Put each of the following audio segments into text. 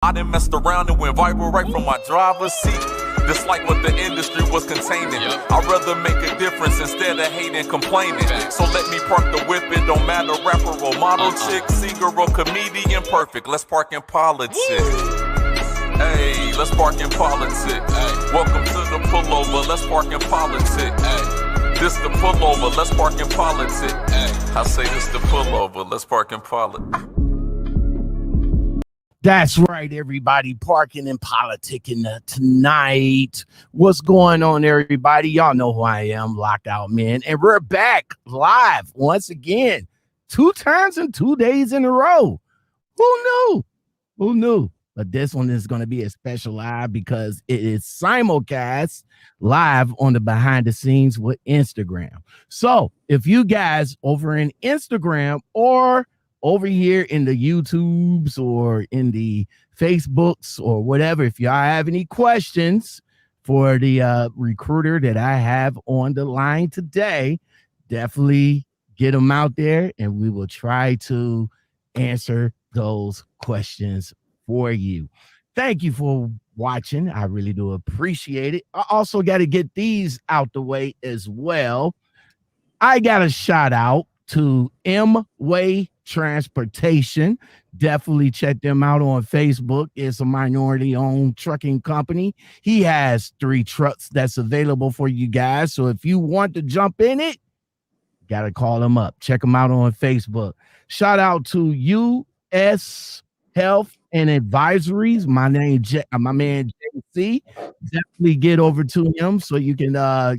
I done messed around and went viral right from my driver's seat. Just like what the industry was containing. I'd rather make a difference instead of hating, complaining. So let me park the whip, it don't matter, rapper or model, chick, singer or comedian, perfect. Let's park in politics. Hey, let's park in politics. Welcome to the pullover, let's park in politics. This the pullover, let's park in politics. I say this the pullover, let's park in politics. That's right, everybody. Parking and politicking tonight. What's going on, everybody? Y'all know who I am, Lockoutmen. And we're back live once again. 2 times in 2 days in a row. Who knew? Who knew? But this one is going to be a special live because it is simulcast live on the behind the scenes with Instagram. So if you guys over in Instagram or over here in the YouTubes or in the Facebooks or whatever, if y'all have any questions for the recruiter that I have on the line today, definitely get them out there and we will try to answer those questions for you. Thank you for watching. I really do appreciate it. I also got to get these out the way as well. I got a shout out to M-Way Transportation. Definitely check them out on Facebook. It's a minority-owned trucking company. He has 3 trucks that's available for you guys. So if you want to jump in it, got to call them up. Check them out on Facebook. Shout out to US Health and Advisories. My man JC. Definitely get over to him so you can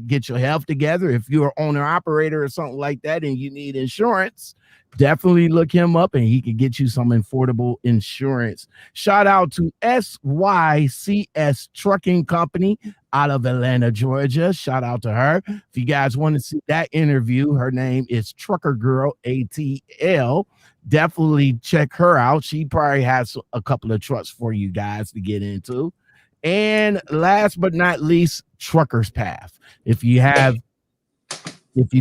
get your health together. If you're an owner operator or something like that and you need insurance, definitely look him up and he can get you some affordable insurance. Shout out to SYCS Trucking Company out of Atlanta, Georgia. Shout out to her. If you guys want to see that interview, her name is Trucker Girl ATL. Definitely check her out. She probably has a couple of trucks for you guys to get into. And last but not least, Trucker's Path. If you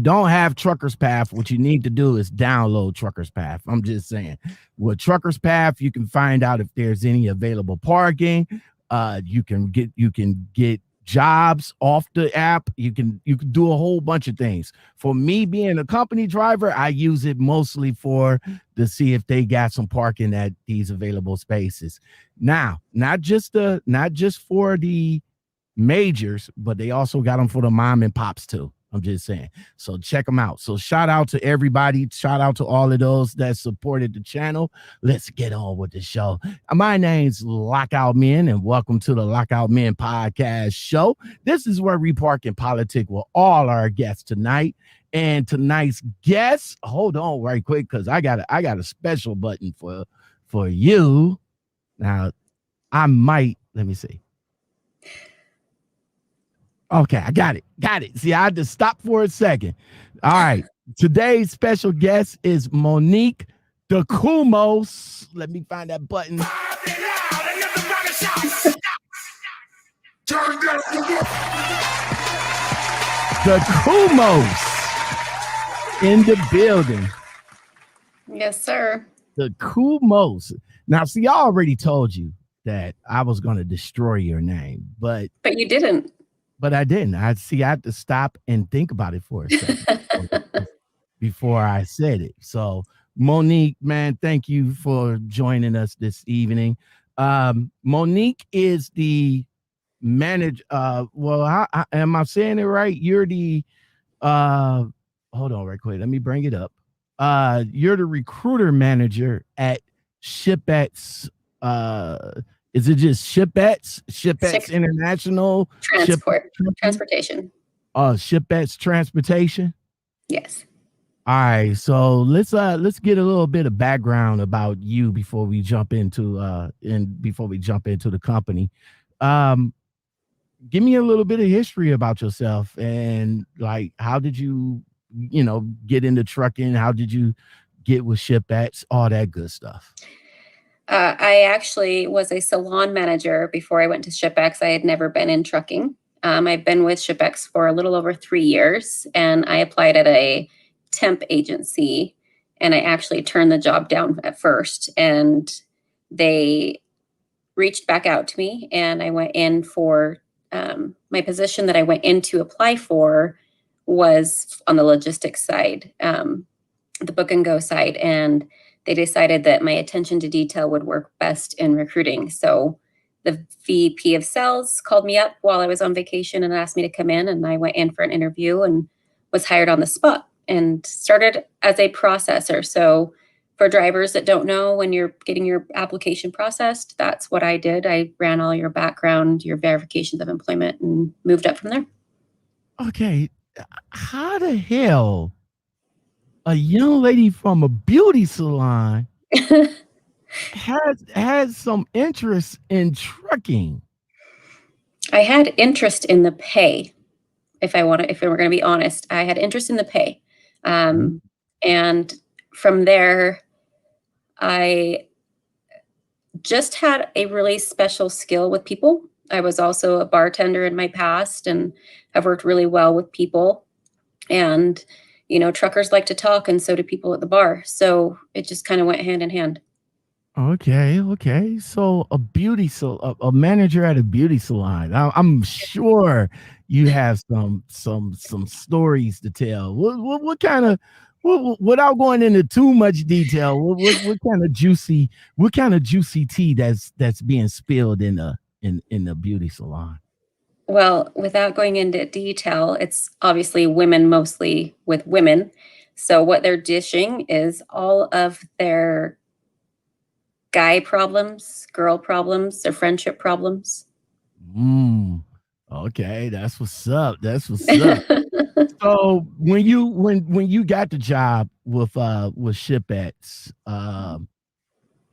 don't have Trucker's Path, what you need to do is download Trucker's Path. I'm just saying, with Trucker's Path, you can find out if there's any available parking. You can get jobs off the app. You can do a whole bunch of things. For me being a company driver, I use it mostly to see if they got some parking at these available spaces. Now, not just for the majors, but they also got them for the mom and pops too. I'm just saying. So check them out. So shout out to everybody. Shout out to all of those that supported the channel. Let's get on with the show. My name's Lockoutmen, and welcome to the Lockoutmen podcast show. This is where we park in politics with all our guests tonight. And tonight's guest, hold on right quick, because I got a special button for you. Now, let me see. Okay, I got it. See, I had to stop for a second. All right. Today's special guest is Monique Dacumos. Let me find that button. Dacumos in the building. Yes, sir. Dacumos. Now, see, I already told you that I was going to destroy your name, but you didn't. But I didn't. I had to stop and think about it for a second before I said it. So, Monique, man, thank you for joining us this evening. Monique is the manager. Am I saying it right? You're the hold on right quick. Let me bring it up. You're the recruiter manager at ShipEX. Is it just ShipEX? ShipEX International Transportation. ShipEX Transportation. Yes. All right. So let's get a little bit of background about you before we jump into the company. Give me a little bit of history about yourself and like how did you get into trucking? How did you get with ShipEX? All that good stuff. I actually was a salon manager before I went to ShipEX. I had never been in trucking. I've been with ShipEX for a little over 3 years, and I applied at a temp agency, and I actually turned the job down at first, and they reached back out to me, and I went in for my position that I went in to apply for was on the logistics side, the book and go side. And they decided that my attention to detail would work best in recruiting. So the VP of sales called me up while I was on vacation and asked me to come in, and I went in for an interview and was hired on the spot and started as a processor. So for drivers that don't know, when you're getting your application processed, that's what I did. I ran all your background, your verifications of employment, and moved up from there. Okay, how the hell a young lady from a beauty salon has some interest in trucking? I had interest in the pay. If we're going to be honest, I had interest in the pay. And from there, I just had a really special skill with people. I was also a bartender in my past and have worked really well with people. And, truckers like to talk, and so do people at the bar. So it just kind of went hand in hand. Okay. So a manager at a beauty salon. I'm sure you have some stories to tell. What kind of, without going into too much detail, what kind of juicy tea that's being spilled in the beauty salon? Well, without going into detail, it's obviously women, mostly with women. So what they're dishing is all of their guy problems, girl problems, their friendship problems. Okay, that's what's up. So when you got the job with ShipEX,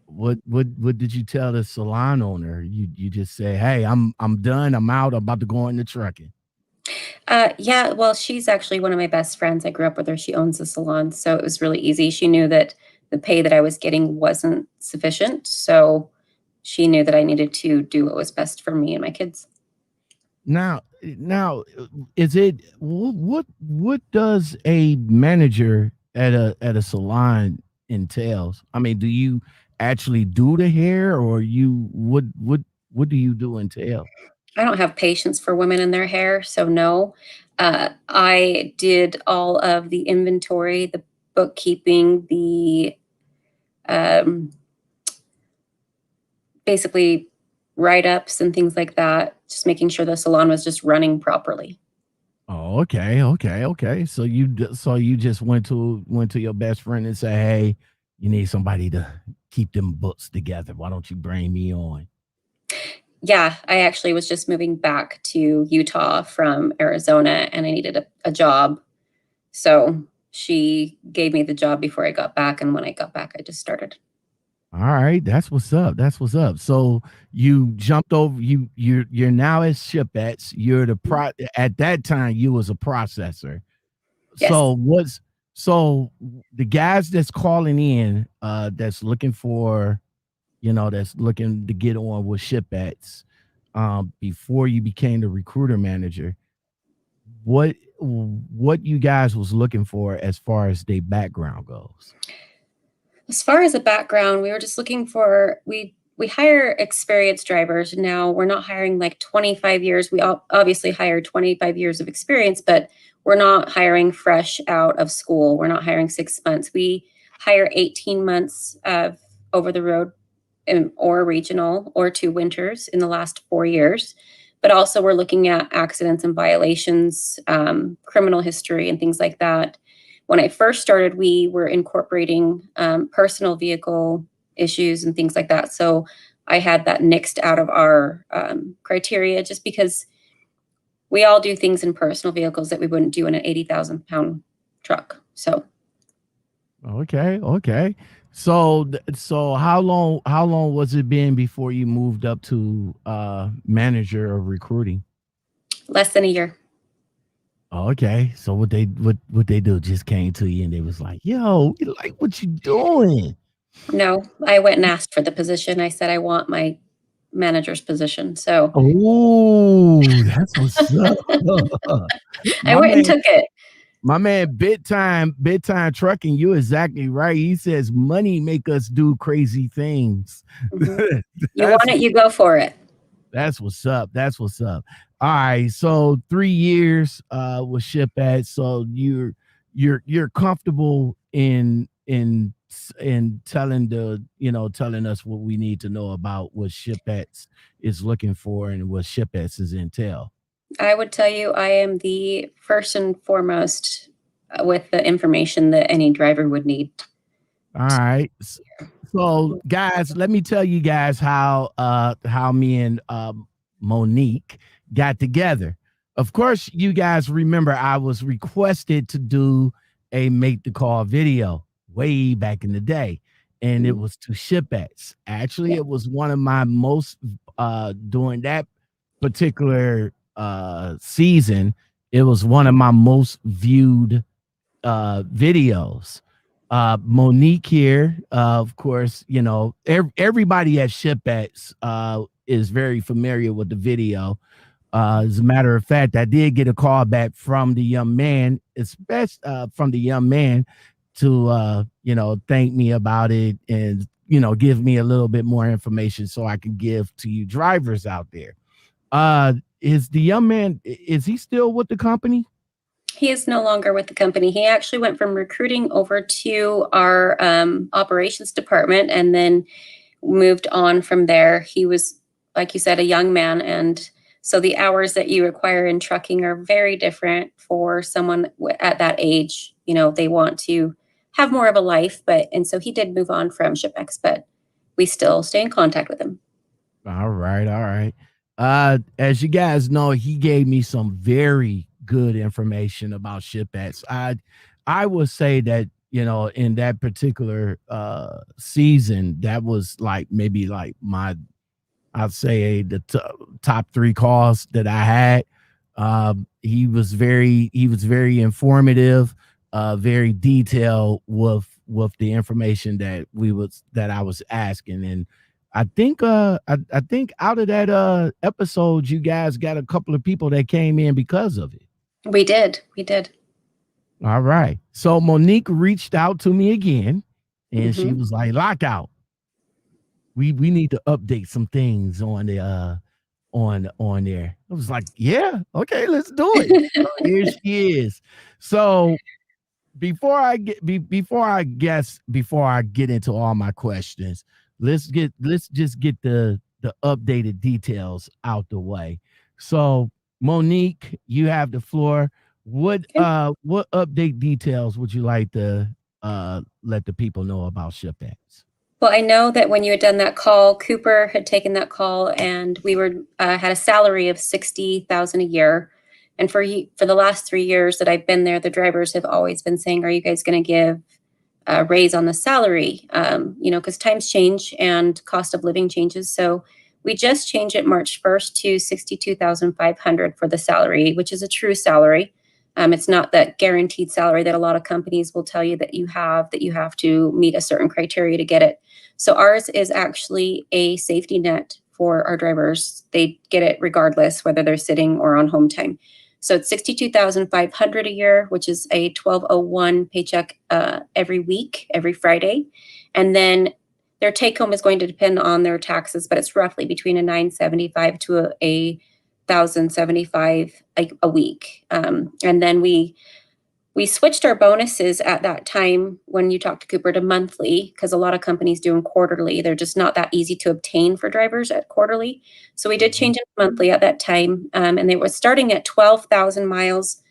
what did you tell the salon owner? You just say, hey, I'm done, I'm out, I'm about to go into trucking. Yeah, well, she's actually one of my best friends. I grew up with her. She owns the salon, so it was really easy. She knew that the pay that I was getting wasn't sufficient, so she knew that I needed to do what was best for me and my kids. Now, is it what does a manager at a salon entails? I mean, do you actually do the hair, or what do you do entail? I don't have patience for women in their hair, so no. I did all of the inventory, the bookkeeping, the basically write-ups and things like that, just making sure the salon was just running properly. Oh, okay. So you just went to your best friend and said, hey, you need somebody to keep them books together. Why don't you bring me on? Yeah, I actually was just moving back to Utah from Arizona, and I needed a job. So she gave me the job before I got back, and when I got back, I just started. All right, that's what's up. So you jumped over. You're now at ShipEX. You're at that time you was a processor. Yes. So the guys that's calling in, that's looking for, that's looking to get on with ShipEX, before you became the recruiter manager, what you guys was looking for as far as their background goes? As far as the background, we were just looking for, we hire experienced drivers. Now we're not hiring like 25 years. We obviously hire 25 years of experience, but we're not hiring fresh out of school. We're not hiring 6 months. We hire 18 months of over the road or regional, or 2 winters in the last 4 years. But also we're looking at accidents and violations, criminal history and things like that. When I first started, we were incorporating personal vehicle issues and things like that. So I had that nixed out of our criteria, just because we all do things in personal vehicles that we wouldn't do in an 80,000-pound truck. So. Okay. So how long was it been before you moved up to manager of recruiting? Less than a year. Okay. So what they do, just came to you and they was like, yo, we like what you doing. No, I went and asked for the position. I said, I want my manager's position. So oh, that's what's up. I went and took it. My man, bit time trucking. You exactly right. He says money make us do crazy things. Mm-hmm. You want it, you go for it. That's what's up. That's what's up. All right. So 3 years with ShipEX. So you're comfortable in telling telling us what we need to know about what ShipEX is looking for and what ShipEX is entail. I would tell you I am the first and foremost with the information that any driver would need. All right. So guys, let me tell you guys how me and Monique got together. Of course, you guys remember I was requested to do a make the call video way back in the day, and it was to ShipEX. Actually, it was one of my most during that particular season, it was one of my most viewed videos. Monique here, of course, everybody at ShipEX is very familiar with the video. As a matter of fact, I did get a call back from the young man, especially from the young man, to thank me about it and give me a little bit more information so I can give to you drivers out there. Is the young man, is he still with the company? He is no longer with the company. He actually went from recruiting over to our operations department and then moved on from there. He was, like you said, a young man. And so the hours that you require in trucking are very different for someone at that age. They want to have more of a life, and so he did move on from ShipEX, but we still stay in contact with him. All right. As you guys know, he gave me some very good information about ShipEX. I would say that, in that particular season, that was maybe I'd say the top 3 calls that I had. He was very informative, very detailed with the information that I was asking. And I think out of that episode, you guys got a couple of people that came in because of it. We did. All right. So Monique reached out to me again, and she was like, "Lockout, we need to update some things on the on there." I was like, "Yeah, okay, let's do it." So here she is. So before I get into all my questions, let's just get the updated details out the way. So Monique, you have the floor. What update details would you like to let the people know about ShipEX? Well, I know that when you had done that call, Cooper had taken that call, and we had a salary of $60,000 a year. And for the last 3 years that I've been there, the drivers have always been saying, "Are you guys going to give a raise on the salary?" Because times change and cost of living changes. So we just changed it March 1st to $62,500 for the salary, which is a true salary. It's not that guaranteed salary that a lot of companies will tell you that you have to meet a certain criteria to get it. So ours is actually a safety net for our drivers. They get it regardless whether they're sitting or on home time. So it's $62,500 a year, which is a $1,201 paycheck every week, every Friday. And then their take home is going to depend on their taxes, but it's roughly between a $975 to a $1,075 a week. And then we switched our bonuses at that time when you talked to Cooper to monthly, because a lot of companies do them quarterly. They're just not that easy to obtain for drivers at quarterly. So we did change it to monthly at that time. And they were starting at 12,000 miles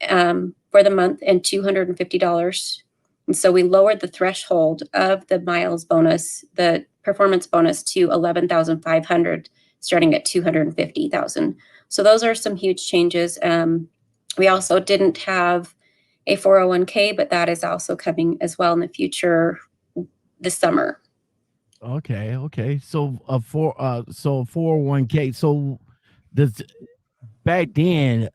for the month and $250. And so we lowered the threshold of the miles bonus, the performance bonus, to 11,500, starting at 250,000. So those are some huge changes. We also didn't have a 401k, but that is also coming as well in the future this summer. Okay. So 401k. So back then,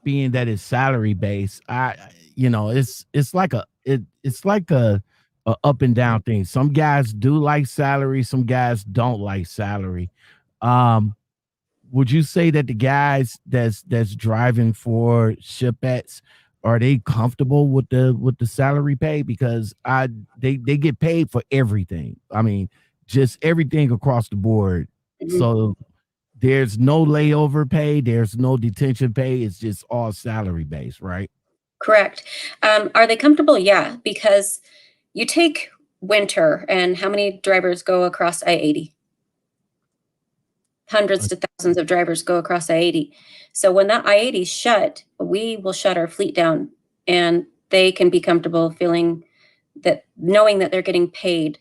being that it's salary based, it's like a up and down thing. Some guys do like salary, some guys don't like salary. Would you say that the guys that's driving for ShipEX are they comfortable with the salary pay? Because they get paid for everything. I mean, just everything across the board. Mhm. So there's no layover pay, there's no detention pay. It's just all salary based, right? Correct. Are they comfortable? Yeah, because you take winter and how many drivers go across I-80? Hundreds to thousands of drivers go across I-80. So when that I-80 is shut, we will shut our fleet down, and they can be comfortable feeling that, knowing that they're getting paid,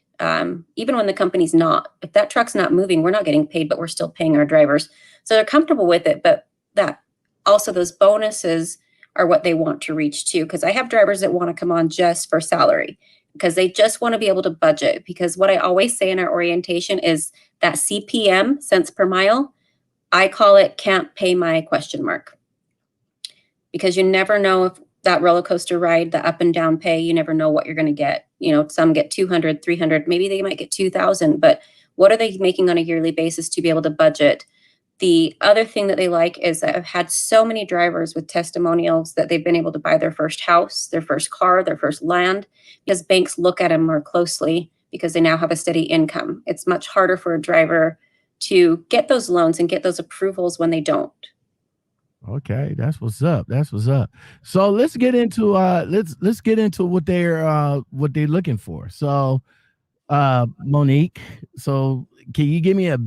even when the company's not. If that truck's not moving, we're not getting paid, but we're still paying our drivers. So they're comfortable with it, but that also those bonuses are what they want to reach too. Because I have drivers that want to come on just for salary because they just want to be able to budget. Because what I always say in our orientation is that CPM, cents per mile, I call it can't pay my question mark. Because you never know if that roller coaster ride, the up and down pay, you never know what you're going to get. You know, some get 200, 300, maybe they might get 2,000, but what are they making on a yearly basis to be able to budget? The other thing that they like is that I've had so many drivers with testimonials that they've been able to buy their first house, their first car, their first land, because banks look at them more closely because they now have a steady income. It's much harder for a driver to get those loans and get those approvals when they don't. Okay, that's what's up. That's what's up. So let's get into let's get into what they're looking for. So Monique, so can you give me a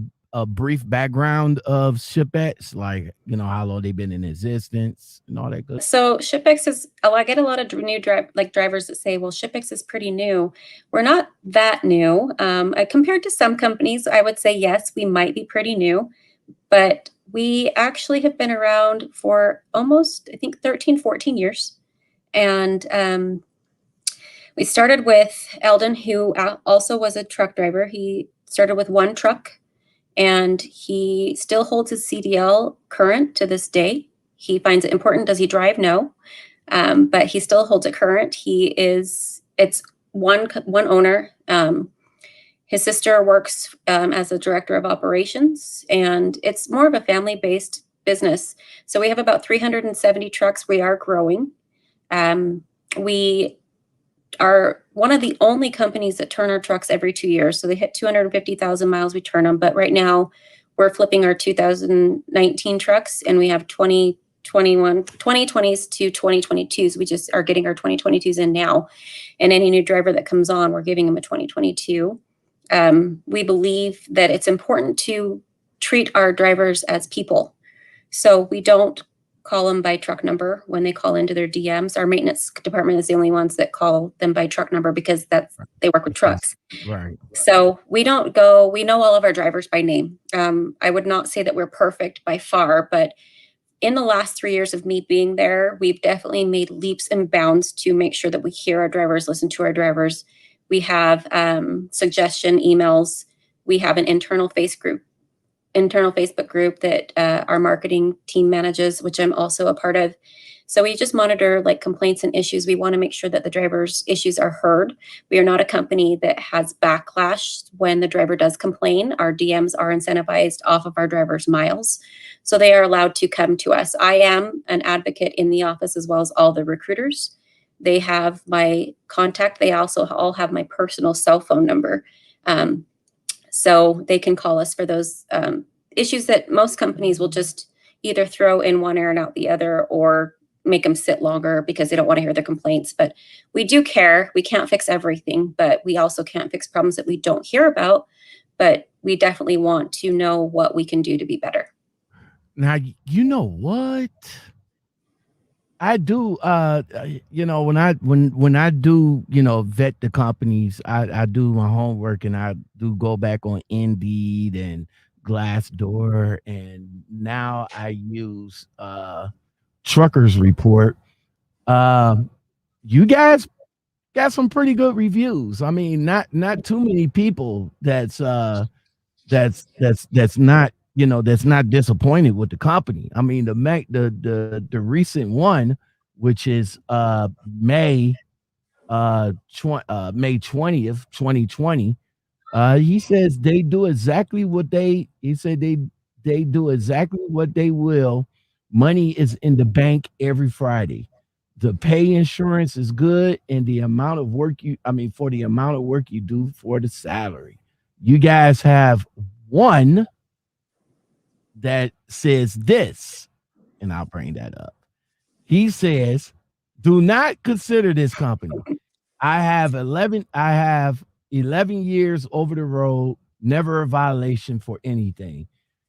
brief background of ShipEX, like, you know, how long they've been in existence and all that good? So ShipEX is, I get a lot of new drivers that say, well, ShipEX is pretty new. We're not that new. Compared to some companies, I would say, yes, we might be pretty new, but we actually have been around for almost, I think, 13, 14 years. And we started with Eldon, who also was a truck driver. He started with one truck, and he still holds his CDL current to this day. He finds it important. Does he drive? No. But he still holds it current. It's one owner. His sister works as a director of operations, and it's more of a family-based business. So we have about 370 trucks. We are growing. We are one of the only companies that turn our trucks every 2 years. So they hit 250,000 miles, we turn them. But right now we're flipping our 2019 trucks, and we have 2020s to 2022s. We just are getting our 2022s in now. And any new driver that comes on, we're giving them a 2022. We believe that it's important to treat our drivers as people. So we don't call them by truck number when they call into their DMs. Our maintenance department is the only ones that call them by truck number because they work with trucks. Right. So we don't go, we know all of our drivers by name. I would not say that we're perfect by far, but in the last 3 years of me being there, we've definitely made leaps and bounds to make sure that we hear our drivers, listen to our drivers. We have suggestion emails. We have an internal Facebook group that our marketing team manages, which I'm also a part of. So we just monitor like complaints and issues. We want to make sure that the driver's issues are heard. We are not a company that has backlash when the driver does complain. Our DMs are incentivized off of our driver's miles. So they are allowed to come to us. I am an advocate in the office as well as all the recruiters. They have my contact. They also all have my personal cell phone number. So they can call us for those issues that most companies will just either throw in one ear and out the other, or make them sit longer because they don't want to hear the complaints. But we do care. We can't fix everything, but we also can't fix problems that we don't hear about. But we definitely want to know what we can do to be better. Now, you know what? I do, when I do, vet the companies, I do my homework, and I do go back on Indeed and Glassdoor, and now I use Truckers Report. You guys got some pretty good reviews. I mean, not too many people that's not that's not disappointed with the company. I mean, the recent one, which is May 20th, 2020. He says they do exactly what they do exactly what they will. Money is in the bank every Friday. The pay insurance is good, and the amount of work for the amount of work you do for the salary. You guys have one that says this, and I'll bring that up. He says, do not consider this company. I have 11 years over the road, never a violation for anything.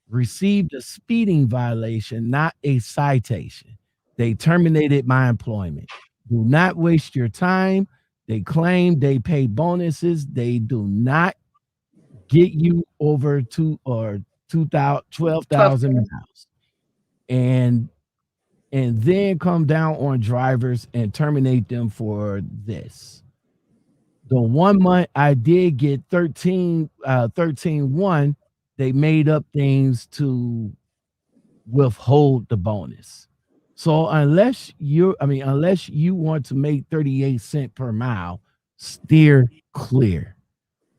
Received a speeding violation, not a citation. They terminated my employment. Do not waste your time. They claim they pay bonuses. They do not get you over 12,000 miles. And then come down on drivers and terminate them for this. The 1 month I did get 13.1, they made up things to withhold the bonus. So unless you want to make 38 cents per mile, steer clear.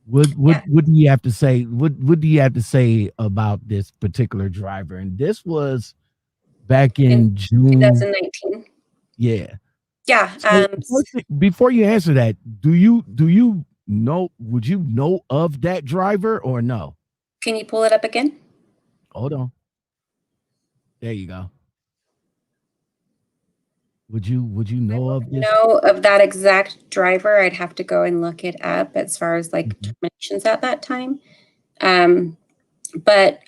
What do you have to say? What do you have to say about this particular driver? And this was back in June 2019. Yeah. Yeah. So before you answer that, do you know? Would you know of that driver or no? Can you pull it up again? Hold on. There you go. Would you know of this? Know of that exact driver? I'd have to go and look it up as far as like terminations at that time. But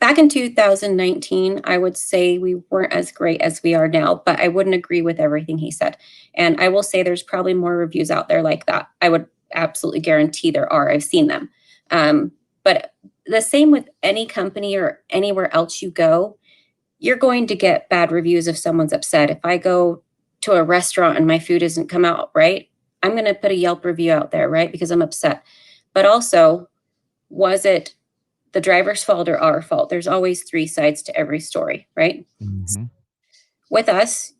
back in 2019, I would say we weren't as great as we are now, but I wouldn't agree with everything he said. And I will say there's probably more reviews out there like that. I would absolutely guarantee there are. I've seen them. But the same with any company or anywhere else you go, you're going to get bad reviews if someone's upset. If I go to a restaurant and my food doesn't come out right, I'm going to put a Yelp review out there, right? Because I'm upset. But also, was it the driver's fault or our fault? There's always three sides to every story, right? Mm-hmm. With us,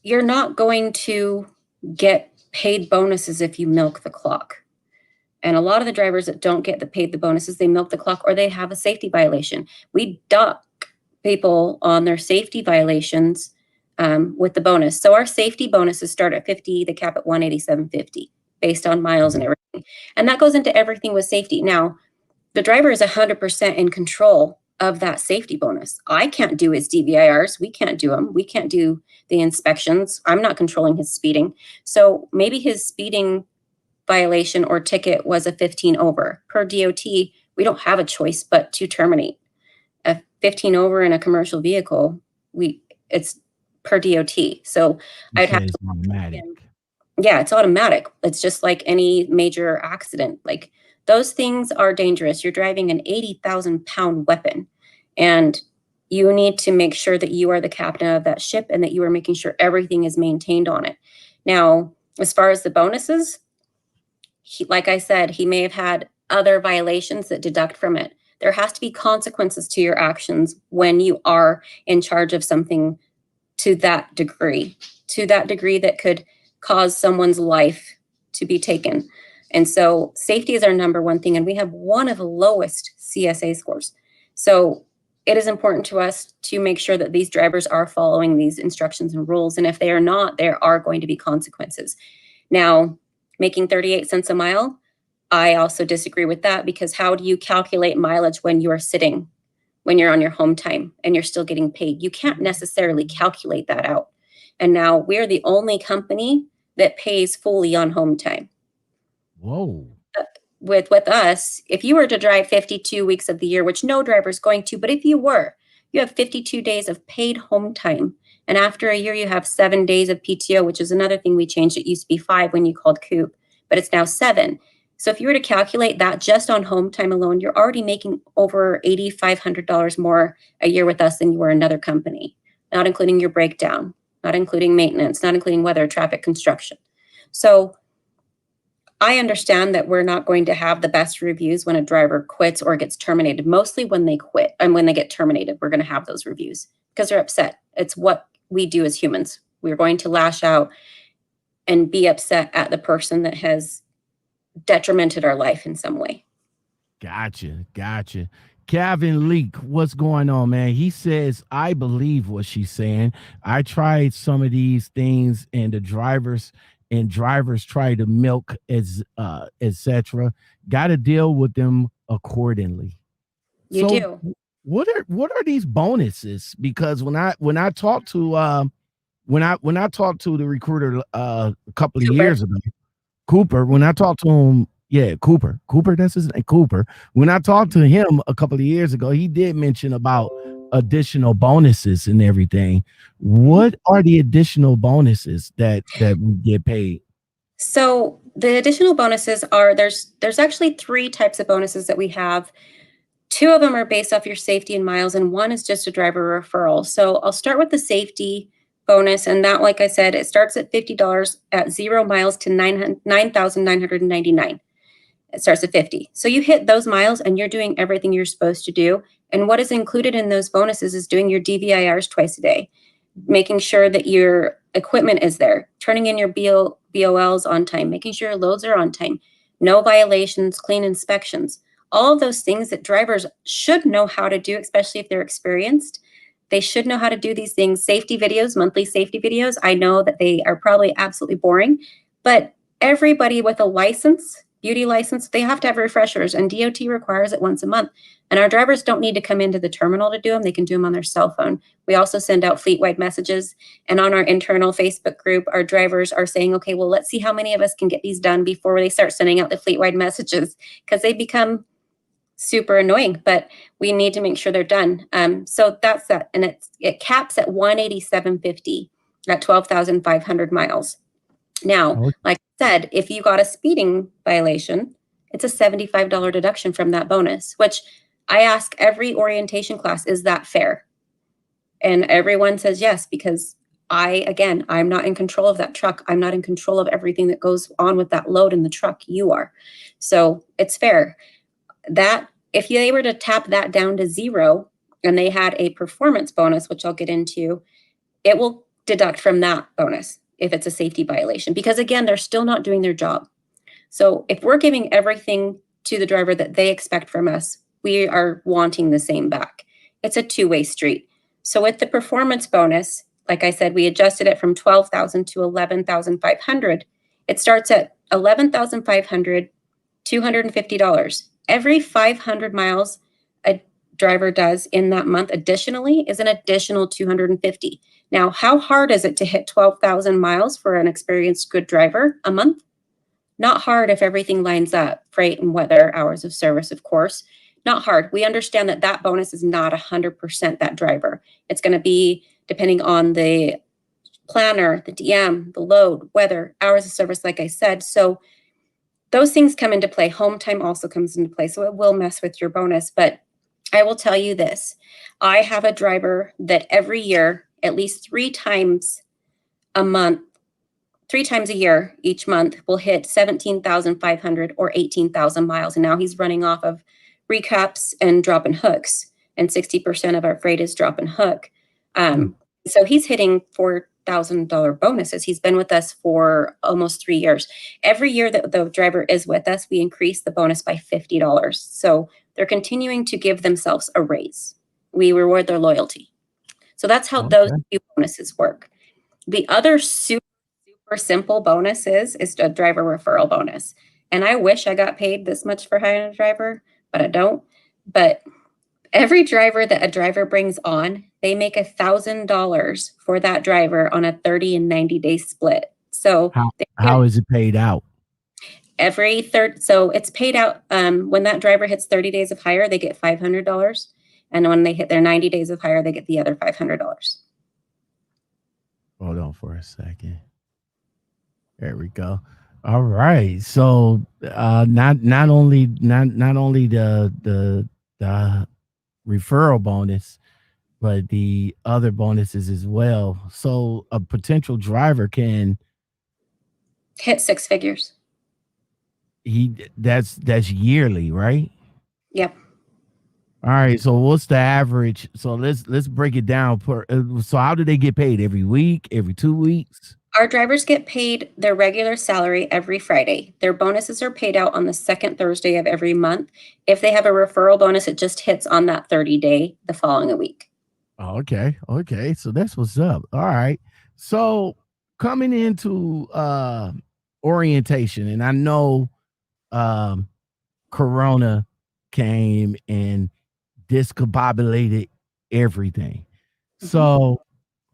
you're not going to get paid bonuses if you milk the clock. And a lot of the drivers that don't get paid the bonuses, they milk the clock or they have a safety violation. We dock people on their safety violations with the bonus. So our safety bonuses start at 50, they cap at 187.50 based on miles and everything. And that goes into everything with safety. Now, the driver is 100% in control of that safety bonus. I can't do his DVIRs. We can't do them. We can't do the inspections. I'm not controlling his speeding. So maybe his speeding violation or ticket was a 15 over. Per DOT, we don't have a choice but to terminate. A 15 over in a commercial vehicle, it's per DOT. So I'd have to. Automatic. Yeah, it's automatic. It's just like any major accident. Like those things are dangerous. You're driving an 80,000 pound weapon, and you need to make sure that you are the captain of that ship and that you are making sure everything is maintained on it. Now, as far as the bonuses, like I said, he may have had other violations that deduct from it. There has to be consequences to your actions when you are in charge of something to that degree that could cause someone's life to be taken. And so safety is our number one thing. And we have one of the lowest CSA scores. So it is important to us to make sure that these drivers are following these instructions and rules. And if they are not, there are going to be consequences. Now, making 38 cents a mile, I also disagree with that, because how do you calculate mileage when you are sitting, when you're on your home time and you're still getting paid? You can't necessarily calculate that out. And now we're the only company that pays fully on home time. Whoa. With us, if you were to drive 52 weeks of the year, which no driver is going to, but if you were, you have 52 days of paid home time. And after a year, you have 7 days of PTO, which is another thing we changed. It used to be 5 when you called Coop, but it's now 7. So if you were to calculate that just on home time alone, you're already making over $8,500 more a year with us than you were another company, not including your breakdown, not including maintenance, not including weather, traffic, construction. So I understand that we're not going to have the best reviews when a driver quits or gets terminated, mostly when they quit and when they get terminated. We're going to have those reviews because they're upset. It's what we do as humans. We're going to lash out and be upset at the person that has detrimented our life in some way. Gotcha. Calvin Leak, what's going on, man? He says, I believe what she's saying. I tried some of these things, and the drivers try to milk as etc. Got to deal with them accordingly. You do. What are these bonuses? Because when I talked to when I talked to the recruiter a couple of years ago, Cooper, when I talked to him, Cooper, that's his name, Cooper. When I talked to him a couple of years ago, he did mention about additional bonuses and everything. What are the additional bonuses that we get paid? So the additional bonuses are there's actually 3 types of bonuses that we have. 2 of them are based off your safety and miles, and 1 is just a driver referral. So I'll start with the safety bonus, and that, like I said, it starts at $50 at 0 miles to 9,999. It starts at 50. So you hit those miles and you're doing everything you're supposed to do. And what is included in those bonuses is doing your DVIRs twice a day, making sure that your equipment is there, turning in your BOLs on time, making sure your loads are on time, no violations, clean inspections, all of those things that drivers should know how to do, especially if they're experienced. They should know how to do these things. Safety videos, monthly safety videos. I know that they are probably absolutely boring, but everybody with a license, beauty license, they have to have refreshers, and DOT requires it once a month. And our drivers don't need to come into the terminal to do them. They can do them on their cell phone. We also send out fleet-wide messages. And on our internal Facebook group, our drivers are saying, okay, well, let's see how many of us can get these done before they start sending out the fleet-wide messages, because they become super annoying, but we need to make sure they're done. So that's that. And it caps at $187.50 at 12,500 miles. Now, like I said, if you got a speeding violation, it's a $75 deduction from that bonus, which I ask every orientation class, is that fair? And everyone says yes, because I'm not in control of that truck. I'm not in control of everything that goes on with that load in the truck. You are. So it's fair. That if they were to tap that down to 0 and they had a performance bonus, which I'll get into, it will deduct from that bonus if it's a safety violation, because again, they're still not doing their job. So if we're giving everything to the driver that they expect from us, we are wanting the same back. It's a 2-way street. So with the performance bonus, like I said, we adjusted it from 12,000 to 11,500. It starts at 11,500, $250. Every 500 miles a driver does in that month additionally is an additional $250. Now, how hard is it to hit 12,000 miles for an experienced good driver a month? Not hard if everything lines up, freight and weather, hours of service, of course. Not hard. We understand that that bonus is not 100% that driver. It's going to be depending on the planner, the DM, the load, weather, hours of service, like I said. So those things come into play. Home time also comes into play. So it will mess with your bonus. But I will tell you this. I have a driver that every year, at least 3 times a month, 3 times a year, each month, will hit 17,500 or 18,000 miles. And now he's running off of recaps and drop and hooks. And 60% of our freight is drop and hook. So he's hitting $4,000 bonuses. He's been with us for almost 3 years. Every year that the driver is with us, we increase the bonus by $50. So they're continuing to give themselves a raise. We reward their loyalty. So that's how those 2 bonuses work. The other super simple bonus is a driver referral bonus. And I wish I got paid this much for hiring a driver, but I don't. But every driver that a driver brings on, they make $1,000 for that driver on a 30 and 90-day split. So how is it paid out? Every third. So it's paid out when that driver hits 30 days of hire, they get $500. And when they hit their 90 days of hire, they get the other $500. Hold on for a second. There we go. All right. So not only the referral bonus, but the other bonuses as well. So a potential driver can hit 6 figures. That's yearly, right? Yep. All right. So what's the average? So let's break it down. So how do they get paid? Every week? Every 2 weeks? Our drivers get paid their regular salary every Friday. Their bonuses are paid out on the second Thursday of every month. If they have a referral bonus, it just hits on that 30-day the following week. Okay. Okay. So that's what's up. All right. So coming into orientation, and I know Corona came and discombobulated everything. So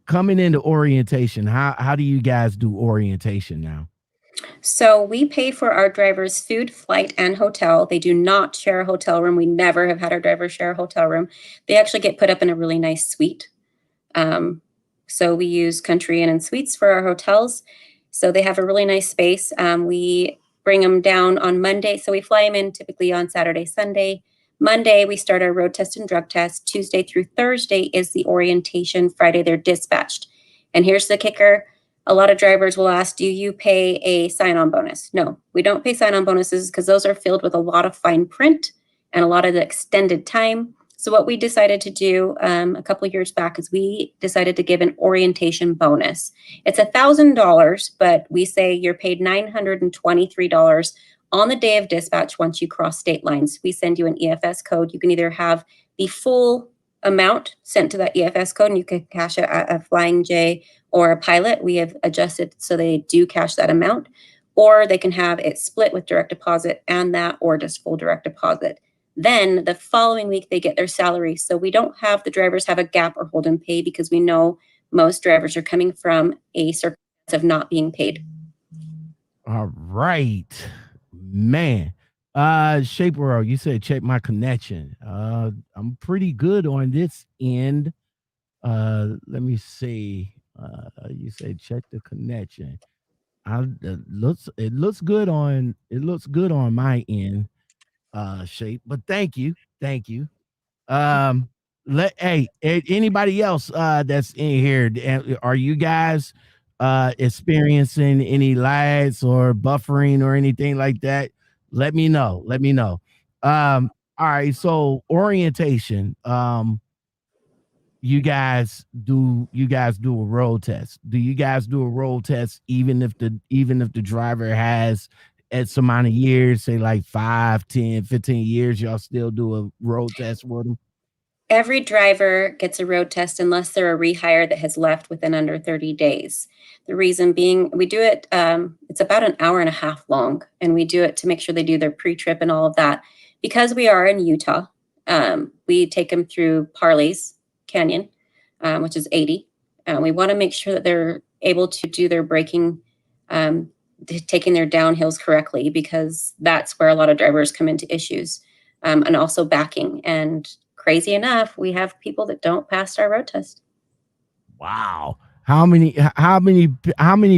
coming into orientation, how do you guys do orientation now? So we pay for our drivers' food, flight, and hotel. They do not share a hotel room. We never have had our drivers share a hotel room. They actually get put up in a really nice suite. So we use Country Inn and Suites for our hotels. So they have a really nice space. We bring them down on Monday. So we fly them in typically on Saturday, Sunday. Monday, we start our road test and drug test. Tuesday through Thursday is the orientation. Friday, they're dispatched. And here's the kicker. A lot of drivers will ask, do you pay a sign-on bonus? No, we don't pay sign-on bonuses because those are filled with a lot of fine print and a lot of the extended time. So what we decided to do a couple of years back is we decided to give an orientation bonus. It's $1,000, but we say you're paid $923 on the day of dispatch once you cross state lines. We send you an EFS code. You can either have the full amount sent to that EFS code and you can cash it at a Flying J or a Pilot. We have adjusted so they do cash that amount, or they can have it split with direct deposit and that, or just full direct deposit. Then the following week they get their salary. So we don't have the drivers have a gap or hold and pay because we know most drivers are coming from a circumstance of not being paid. All right, man. Shape World, you said check my connection. I'm pretty good on this end. Let me see. You say check the connection. It looks good on my end, Shape. But thank you. Anybody else that's in here, are you guys experiencing any lags or buffering or anything like that? Let me know. All right, so orientation. You guys do a road test. Do you guys do a road test even if the driver has X amount of years, say like 5, 10, 15 years, y'all still do a road test with them? Every driver gets a road test unless they're a rehire that has left within under 30 days. The reason being, we do it, it's about an hour and a half long, and we do it to make sure they do their pre-trip and all of that. Because we are in Utah, we take them through Parley's Canyon, which is 80. We want to make sure that they're able to do their braking, taking their downhills correctly, because that's where a lot of drivers come into issues, and also backing. And crazy enough, we have people that don't pass our road test. Wow. How many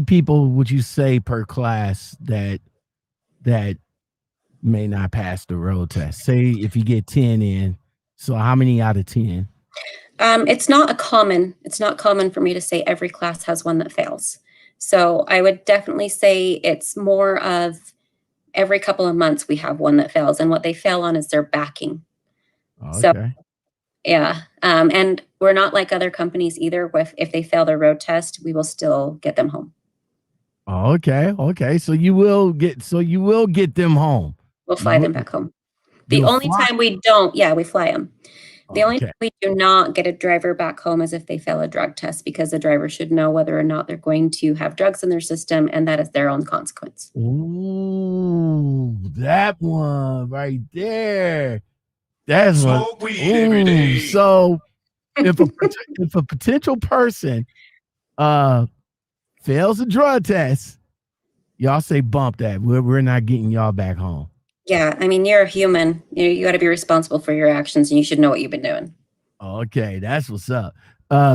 people would you say per class that may not pass the road test? Say if you get 10 in, so how many out of 10? It's not common for me to say every class has one that fails. So I would definitely say it's more of every couple of months we have one that fails, and what they fail on is their backing. Okay. So, yeah. And we're not like other companies either. If they fail their road test, we will still get them home. Okay. So you will get them home. We'll fly them back home. The only time we don't, we fly them. The only time we do not get a driver back home is if they fail a drug test, because the driver should know whether or not they're going to have drugs in their system, and that is their own consequence. Ooh, that one right there. That's what. So if a potential person fails a drug test, y'all say bump that. We're not getting y'all back home. Yeah, I mean, you're a human. You got to be responsible for your actions, and you should know what you've been doing. Okay, that's what's up.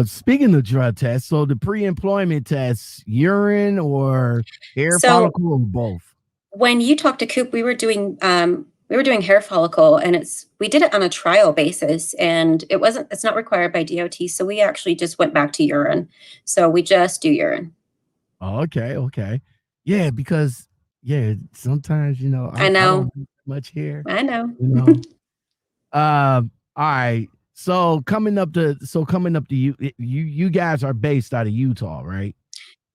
Speaking of drug tests, so the pre-employment tests, urine or hair follicle or both? When you talked to Coop, we were doing hair follicle, and we did it on a trial basis, and it's not required by DOT. So we actually just went back to urine. So we just do urine. Okay. Yeah, because sometimes I don't have much hair. I know. All right. So coming up to you guys are based out of Utah, right?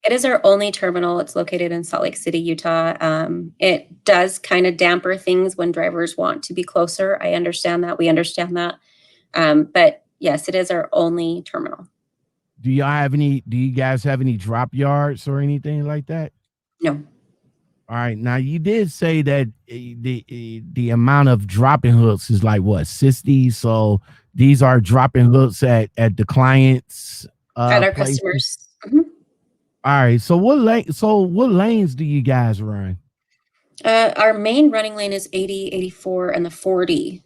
It is our only terminal. It's located in Salt Lake City, Utah. It does kind of damper things when drivers want to be closer. I understand that. We understand that. But yes, it is our only terminal. Do you guys have any drop yards or anything like that? No. All right. Now you did say that the amount of dropping hooks is like what, 60? So these are dropping hooks at the clients At our places? customers. Mhm. All right. So what lanes do you guys run? Our main running lane is 80, 84, and the 40.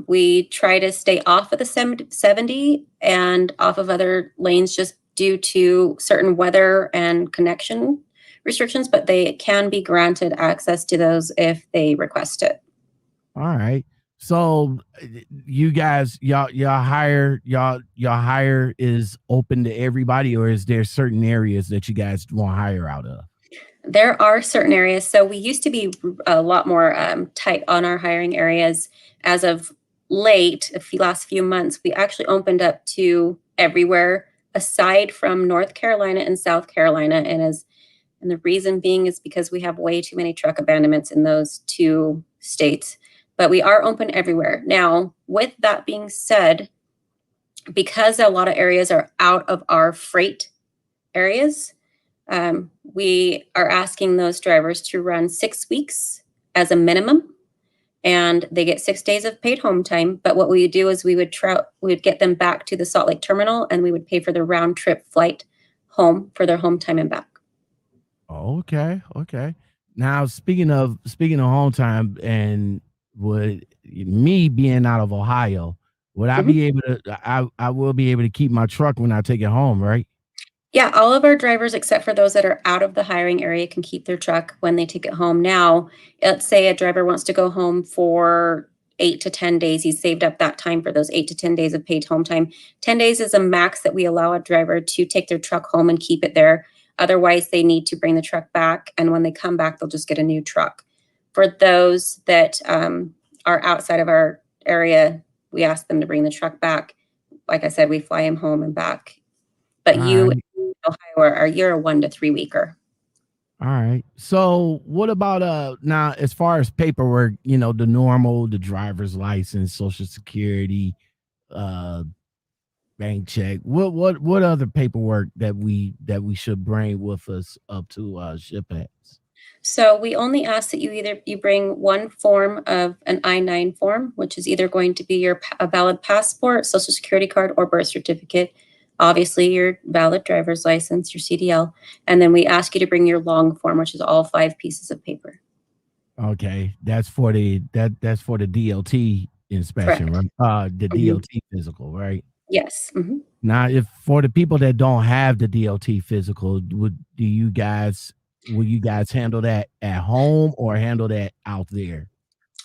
We try to stay off of the 70 and off of other lanes just due to certain weather and connection restrictions, but they can be granted access to those if they request it. All right. So you guys, y'all hire is open to everybody, or is there certain areas that you guys won't hire out of? There are certain areas. So we used to be a lot more tight on our hiring areas. As of late, last few months, we actually opened up to everywhere aside from North Carolina and South Carolina. And the reason being is because we have way too many truck abandonments in those two states. But we are open everywhere. Now, with that being said, because a lot of areas are out of our freight areas, we are asking those drivers to run 6 weeks as a minimum, and they get 6 days of paid home time. But what we would do is we would get them back to the Salt Lake terminal, and we would pay for the round trip flight home for their home time and back. Okay. Now speaking of home time, and would me being out of Ohio, would I be able to? I will be able to keep my truck when I take it home, right? Yeah, all of our drivers, except for those that are out of the hiring area, can keep their truck when they take it home. Now, let's say a driver wants to go home for 8 to 10 days. He's saved up that time for those 8 to 10 days of paid home time. 10 days is a max that we allow a driver to take their truck home and keep it there. Otherwise, they need to bring the truck back. And when they come back, they'll just get a new truck. For those that are outside of our area, we ask them to bring the truck back. Like I said, we fly them home and back. But you, Ohio, you're a 1 to 3 weeker. All right. So what about now as far as paperwork, the normal, the driver's license, social security, bank check. What other paperwork that we should bring with us up to ShipEX? So we only ask that you bring one form of an I-9 form, which is either going to be a valid passport, social security card, or birth certificate. Obviously, your valid driver's license, your CDL, and then we ask you to bring your long form, which is all 5 pieces of paper. Okay, that's for the DOT inspection, Correct. right? The DOT physical, right? Yes. Mm-hmm. Now, if for the people that don't have the DOT physical, will you guys handle that at home or handle that out there?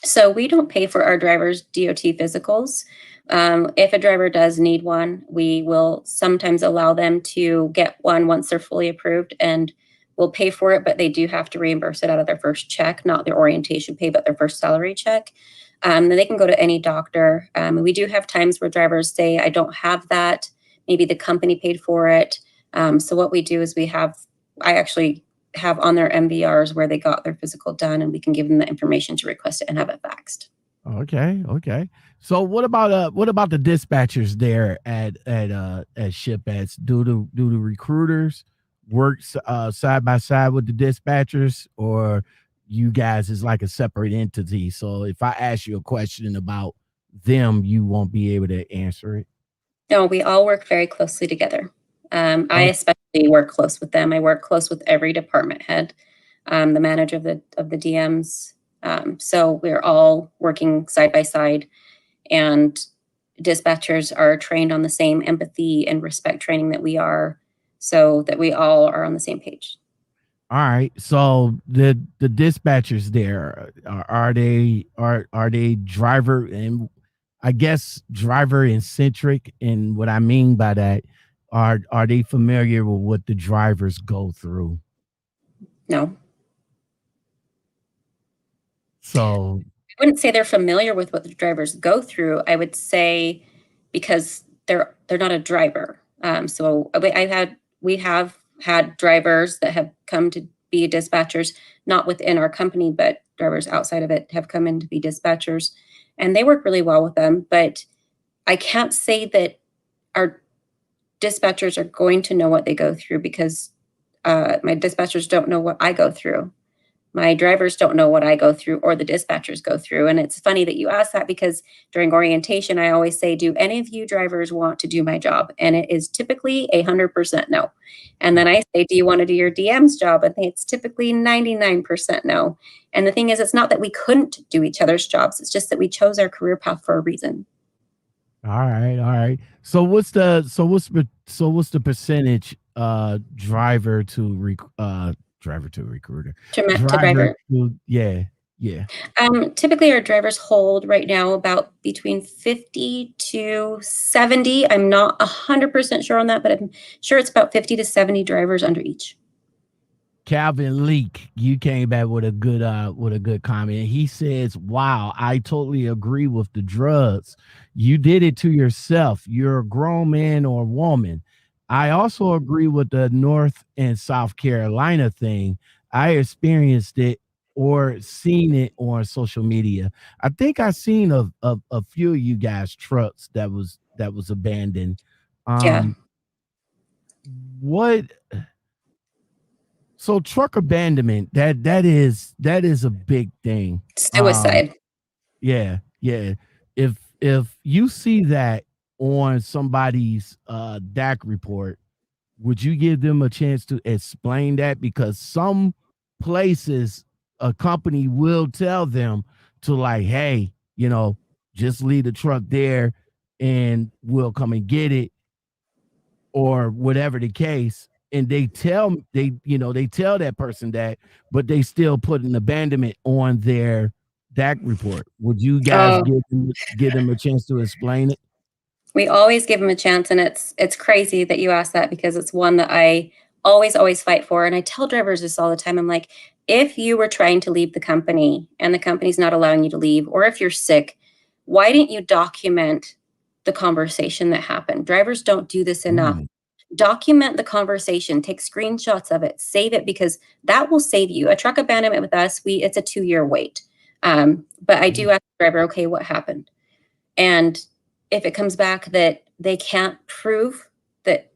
So we don't pay for our drivers' DOT physicals. If a driver does need one, we will sometimes allow them to get one once they're fully approved, and we'll pay for it, but they do have to reimburse it out of their first check, not their orientation pay, but their first salary check. Then they can go to any doctor. We do have times where drivers say, I don't have that. Maybe the company paid for it. So what we do is I actually have on their MVRs where they got their physical done, and we can give them the information to request it and have it faxed. Okay. So what about the dispatchers there at ShipEX? Do the recruiters work side by side with the dispatchers, or you guys is like a separate entity? So if I ask you a question about them, you won't be able to answer it? No, we all work very closely together. I especially work close with them. I work close with every department head, the manager of the DMs. So we're all working side by side, and dispatchers are trained on the same empathy and respect training that we are, so that we all are on the same page. All right. So the dispatchers there are they driver, and I guess driver centric, and what I mean by that, are they familiar with what the drivers go through? No. So I wouldn't say they're familiar with what the drivers go through. I would say because they're not a driver. So we have had drivers that have come to be dispatchers, not within our company, but drivers outside of it have come in to be dispatchers, and they work really well with them. But I can't say that our dispatchers are going to know what they go through, because my dispatchers don't know what I go through. My drivers don't know what I go through or the dispatchers go through. And it's funny that you ask that, because during orientation, I always say, do any of you drivers want to do my job? And it is typically 100% no. And then I say, do you want to do your DM's job? And it's typically 99% no. And the thing is, it's not that we couldn't do each other's jobs. It's just that we chose our career path for a reason. All right. So what's the percentage driver to recruiter? To driver. Yeah. Typically our drivers hold right now about between 50 to 70. I'm not 100% sure on that, but I'm sure it's about 50 to 70 drivers under each. Calvin Leak, you came back with a good comment. He says, "Wow, I totally agree with the drugs. You did it to yourself. You're a grown man or woman. I also agree with the North and South Carolina thing. I experienced it or seen it on social media. I think I seen a few of you guys' trucks that was abandoned. Yeah. What?" So truck abandonment, that is a big thing. Suicide. Yeah. If you see that on somebody's DAC report, would you give them a chance to explain that? Because some places a company will tell them to, like, hey, just leave the truck there and we'll come and get it, or whatever the case. And they tell that person that, but they still put an abandonment on their DAC report. Would you guys give them a chance to explain it? We always give them a chance, and it's crazy that you asked that, because it's one that I always fight for. And I tell drivers this all the time. I'm like, if you were trying to leave the company and the company's not allowing you to leave, or if you're sick, why didn't you document the conversation that happened? Drivers don't do this enough. Document the conversation, take screenshots of it, save it, because that will save you. A truck abandonment with us, it's a 2-year wait. But I do ask the driver, okay, what happened? And if it comes back that they can't prove that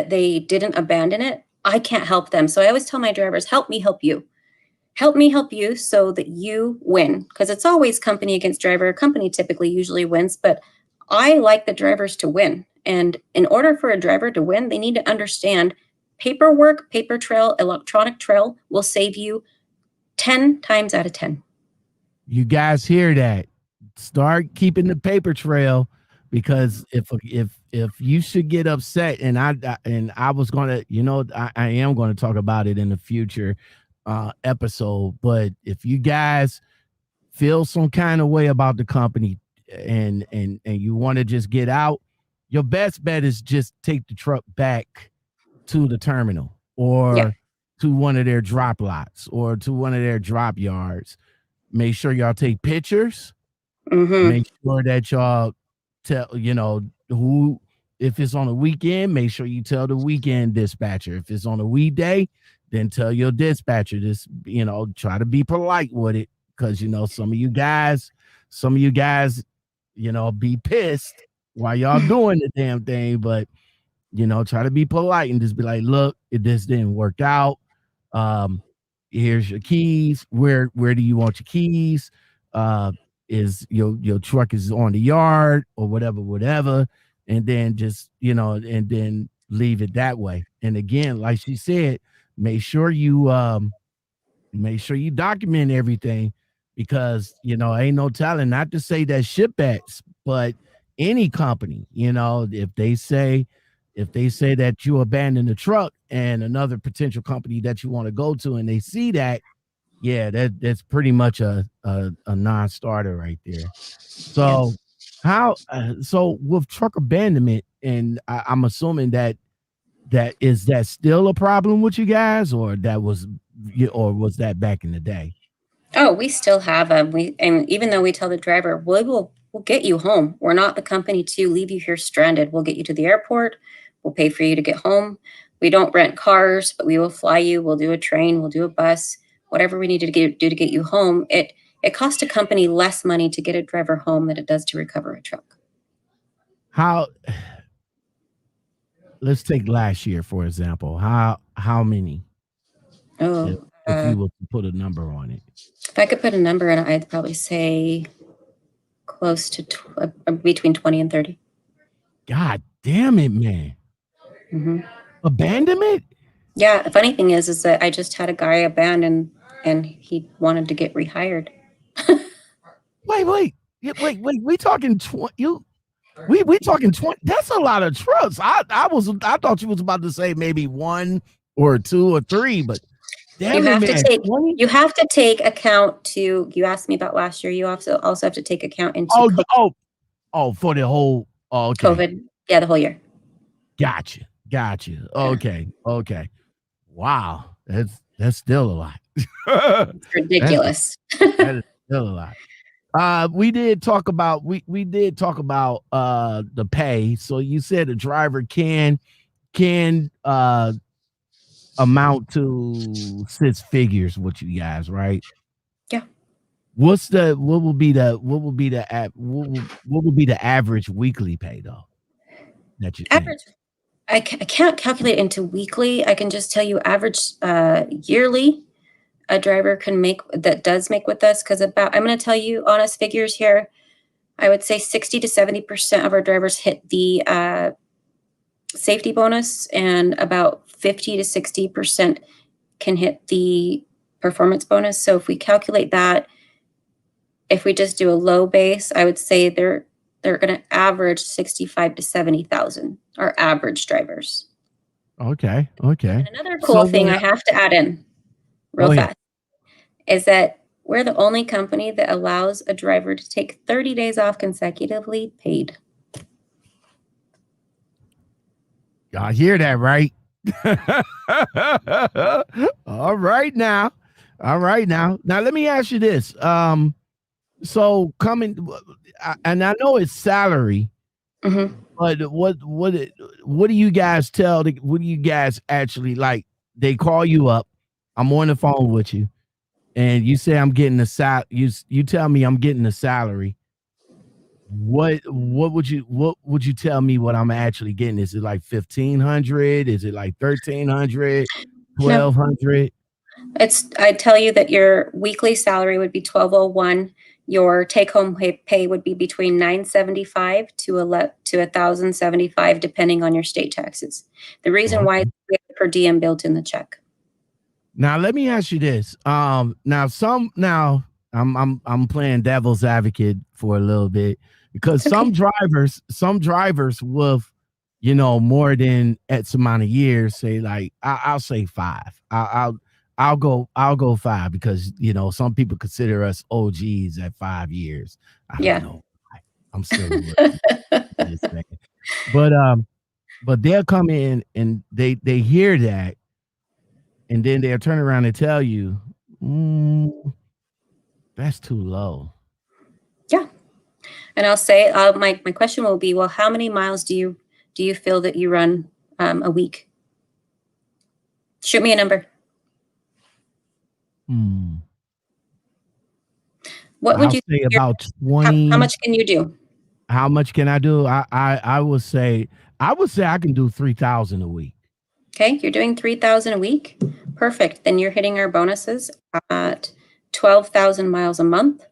they didn't abandon it, I can't help them. So I always tell my drivers, help me help you. Help me help you so that you win. Because it's always company against driver. Company typically usually wins, but I like the drivers to win. And in order for a driver to win, they need to understand paperwork, paper trail, electronic trail will save you 10 times out of 10. You guys hear that? Start keeping the paper trail, because if you should get upset, and I was gonna, I am going to talk about it in a future episode, but if you guys feel some kind of way about the company and you want to just get out, your best bet is just take the truck back to the terminal, or to one of their drop lots, or to one of their drop yards. Make sure y'all take pictures. Make sure that y'all tell, who, if it's on a weekend, make sure you tell the weekend dispatcher. If it's on a weekday, then tell your dispatcher. This, try to be polite with it, because some of you guys, be pissed while y'all doing the damn thing, but try to be polite and just be like, look, this didn't work out. Here's your keys. Where do you want your keys? Is your truck is on the yard, or whatever, and then just and then leave it that way. And again, like she said, make sure you document everything, because ain't no telling. Not to say that ShipEX, but any company, if they say that you abandon the truck and another potential company that you want to go to, and they see that, that's pretty much a non-starter right there. So so with truck abandonment, and I'm assuming that is that still a problem with you guys, or was that back in the day? Oh, we still have them. And even though we tell the driver, we'll get you home. We're not the company to leave you here stranded. We'll get you to the airport. We'll pay for you to get home. We don't rent cars, but we will fly you. We'll do a train. We'll do a bus. Whatever we need to do to get you home. It costs a company less money to get a driver home than it does to recover a truck. How? Let's take last year for example. How many? Oh, if you were to put a number on it. If I could put a number on it, I'd probably say close to between 20 and 30. God damn it, man. Mm-hmm. Abandonment? Yeah. The funny thing is that I just had a guy abandon and he wanted to get rehired. Wait. We talking 20? We talking 20? That's a lot of trucks. I thought you was about to say maybe 1 or 2 or 3, but damn you have to take account to. You asked me about last year. You also have to take account into for the whole okay. COVID. Yeah, the whole year. Gotcha. Okay. Wow, that's still a lot. It's ridiculous. That is still a lot. We did talk about the pay. So you said a driver can amount to 6 figures with you guys, right? Yeah. What will be the average weekly pay though? That you think? Average. I can't calculate into weekly. I can just tell you average yearly a driver can make does make with us, because I'm going to tell you honest figures here. I would say 60 to 70% of our drivers hit the safety bonus, and about 50 to 60% can hit the performance bonus. So if we calculate that, if we just do a low base, I would say they're going to average 65 to 70,000. Our average drivers. Okay. And another cool thing I have to add in real fast is that we're the only company that allows a driver to take 30 days off consecutively paid. Y'all hear that, right? All right now. Now let me ask you this. So and I know it's salary, mm-hmm. but what do you guys what do you guys actually like? They call you up. I'm on the phone with you, and you say I'm getting you tell me I'm getting a salary. What would you tell me what I'm actually getting? Is it like 1,500? Is it like 1,300? 1,200? I'd tell you that your weekly salary would be $1,201. Your take-home pay would be between $975 to $1,075, depending on your state taxes. The reason why we have per diem built in the check. Now let me ask you this. I'm playing devil's advocate for a little bit, because some drivers with more than X amount of years say like I'll say 5. I'll go 5 because some people consider us OGs at 5 years. I don't know. I'm still but they'll come in and they hear that, and then they'll turn around and tell you, that's too low. Yeah. And I'll say my question will be, well, how many miles do you feel that you run a week? Shoot me a number. What would you say about 20? How much can you do? How much can I do? I would say I can do 3,000 a week. Okay, you're doing 3,000 a week. Perfect. Then you're hitting our bonuses at 12,000 miles a month.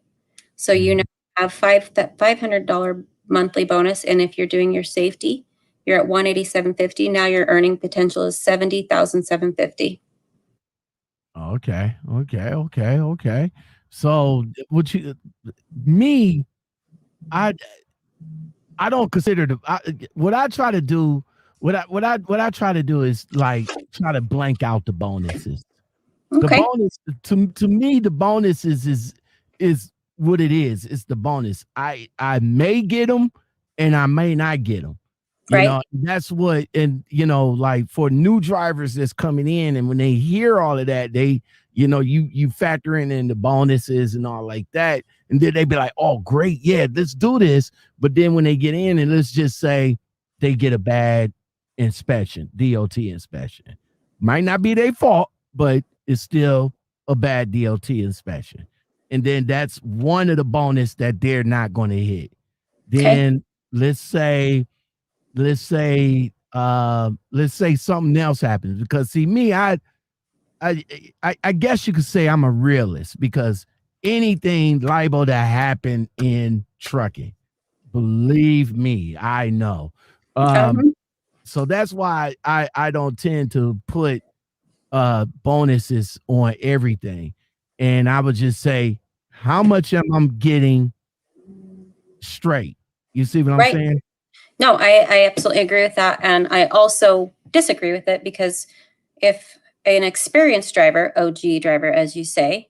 So you have $500 monthly bonus, and if you're doing your safety, you're at $187.50. Now your earning potential is $70,750. Okay. So I don't consider what I try to do. What I try to do is like try to blank out the bonuses. Okay. The bonus to me, the bonus is what it is. It's the bonus. I may get them and I may not get them. Right. That's what, and like for new drivers that's coming in, and when they hear all of that, they you factor in the bonuses and all like that, and then they be like, oh great, yeah, let's do this. But then when they get in, and let's just say they get a bad inspection, DOT inspection. Might not be their fault, but it's still a bad DOT inspection. And then that's one of the bonus that they're not going to hit. Then let's say something else happens, because see me, I guess you could say I'm a realist, because anything liable to happen in trucking, believe me, I know. So that's why I don't tend to put bonuses on everything. And I would just say, how much am I getting straight? You see what I'm saying? No, I absolutely agree with that. And I also disagree with it, because if an experienced driver, OG driver, as you say,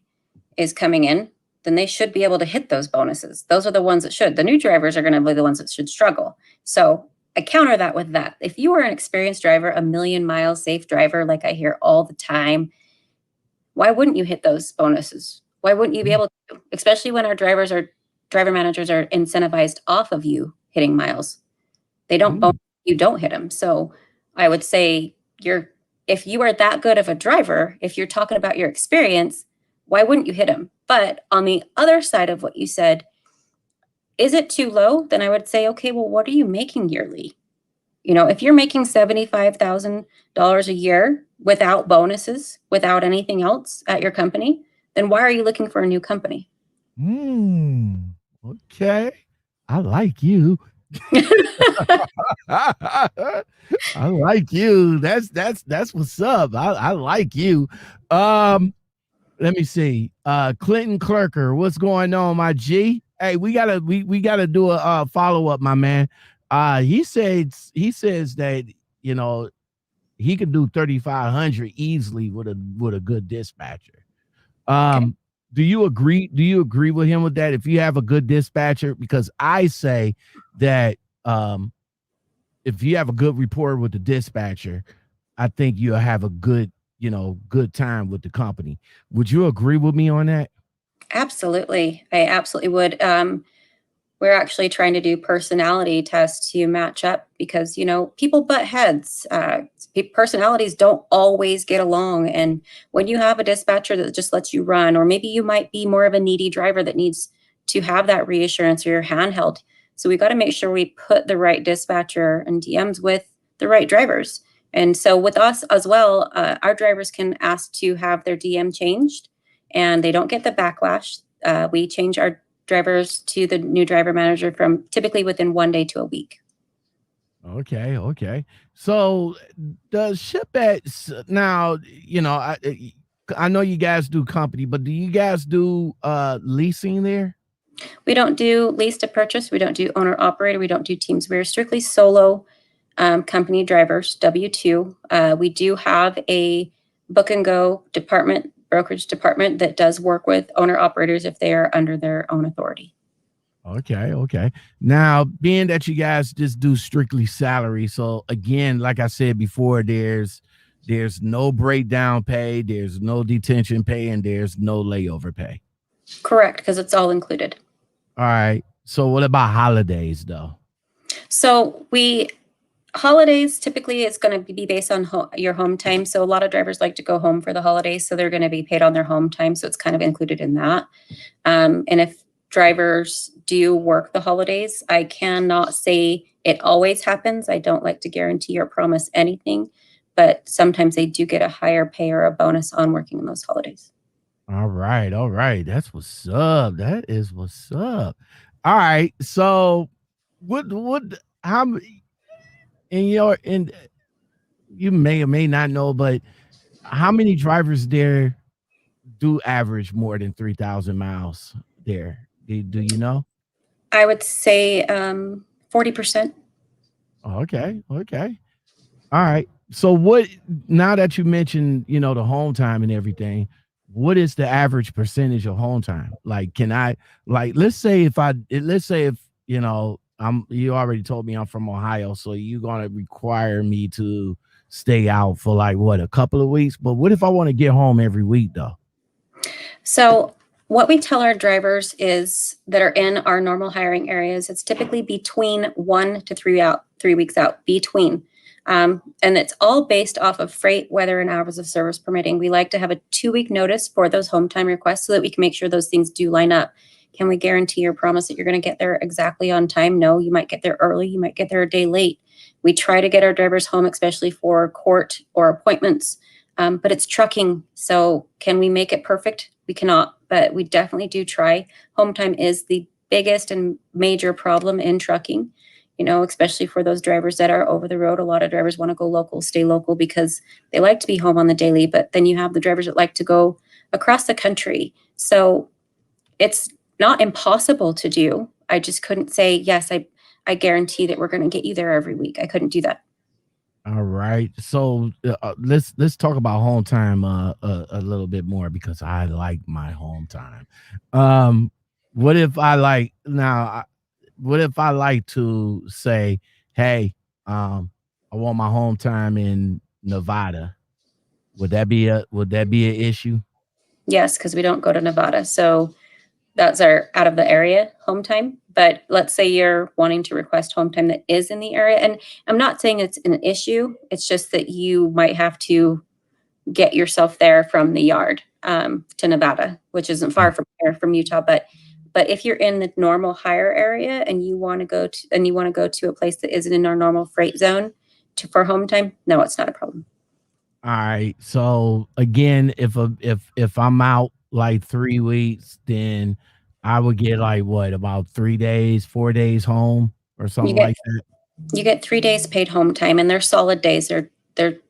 is coming in, then they should be able to hit those bonuses. Those are the ones that should. The new drivers are going to be the ones that should struggle. So I counter that with that. If you are an experienced driver, a million mile safe driver, like I hear all the time, why wouldn't you hit those bonuses? Why wouldn't you be able to? Especially when our driver managers are incentivized off of you hitting miles. They don't bonus, you don't hit them. So I would say if you are that good of a driver, if you're talking about your experience, why wouldn't you hit them? But on the other side of what you said, is it too low? Then I would say, okay, well, what are you making yearly? You know, if you're making $75,000 a year without bonuses, without anything else at your company, then why are you looking for a new company? Okay. I like you. I like you. That's what's up. I like you. Let me see. Clinton Clerker, what's going on, my G? Hey, we gotta do a follow-up, my man. He says that, you know, he could do 3,500 easily with a good dispatcher. Do you agree? Do you agree with him with that? If you have a good dispatcher, because I say that if you have a good rapport with the dispatcher, I think you'll have a good time with the company. Would you agree with me on that? Absolutely. I absolutely would. We're actually trying to do personality tests to match up, because, you know, people butt heads. Personalities don't always get along. And when you have a dispatcher that just lets you run, or maybe you might be more of a needy driver that needs to have that reassurance, or your handheld. So we got to make sure we put the right dispatcher and DMs with the right drivers. And so with us as well, our drivers can ask to have their DM changed, and they don't get the backlash. We change our drivers to the new driver manager from typically within 1 day to a week. Okay. So does ShipEX now, you know, I know you guys do company, but do you guys do leasing there? We don't do lease to purchase. We don't do owner operator. We don't do teams. We're strictly solo company drivers, W-2. We do have a book and go department, brokerage department, that does work with owner operators if they are under their own authority. Okay. Now, being that you guys just do strictly salary, so again, like I said before, there's no breakdown pay, there's no detention pay, and there's no layover pay. Correct, because it's all included. All right. So what about holidays, though? So holidays, typically it's going to be based on your home time. So a lot of drivers like to go home for the holidays, so they're going to be paid on their home time. So it's kind of included in that. And if drivers do work the holidays, I cannot say it always happens. I don't like to guarantee or promise anything, but sometimes they do get a higher pay or a bonus on working on those holidays. All right. That's what's up. That is what's up. All right. So how in you may or may not know, but how many drivers there do average more than 3,000 miles there? Do you know? I would say 40%. Okay. All right. So now that you mentioned, you know, the home time and everything, what is the average percentage of home time? Like, let's say if, you know, you already told me I'm from Ohio, so you're going to require me to stay out for like a couple of weeks. But what if I want to get home every week though? So what we tell our drivers is that are in our normal hiring areas, it's typically between 1 to 3 weeks out between. And it's all based off of freight, weather, and hours of service permitting. We like to have a 2-week notice for those home time requests so that we can make sure those things do line up. Can we guarantee or promise that you're going to get there exactly on time? No, you might get there early. You might get there a day late. We try to get our drivers home, especially for court or appointments, but it's trucking. So can we make it perfect? We cannot, but we definitely do try. Home time is the biggest and major problem in trucking, you know, especially for those drivers that are over the road. A lot of drivers want to go local, stay local because they like to be home on the daily, but then you have the drivers that like to go across the country. So it's not impossible to do. I just couldn't say, yes, I guarantee that we're going to get you there every week. I couldn't do that. All right. So let's talk about home time a little bit more because I like my home time. What if I like what if I like to say, hey, I want my home time in Nevada? Would that be an issue? Yes, because we don't go to Nevada. So that's our out of the area home time. But let's say you're wanting to request home time that is in the area. And I'm not saying it's an issue. It's just that you might have to get yourself there from the yard to Nevada, which isn't far from here from Utah. But if you're in the normal hire area and you want to go to a place that isn't in our normal freight zone for home time, no, it's not a problem. All right. So again, if I'm out like 3 weeks, then I would get like what, about 3 days, 4 days home or something like that. You get 3 days paid home time, and they're solid days. They're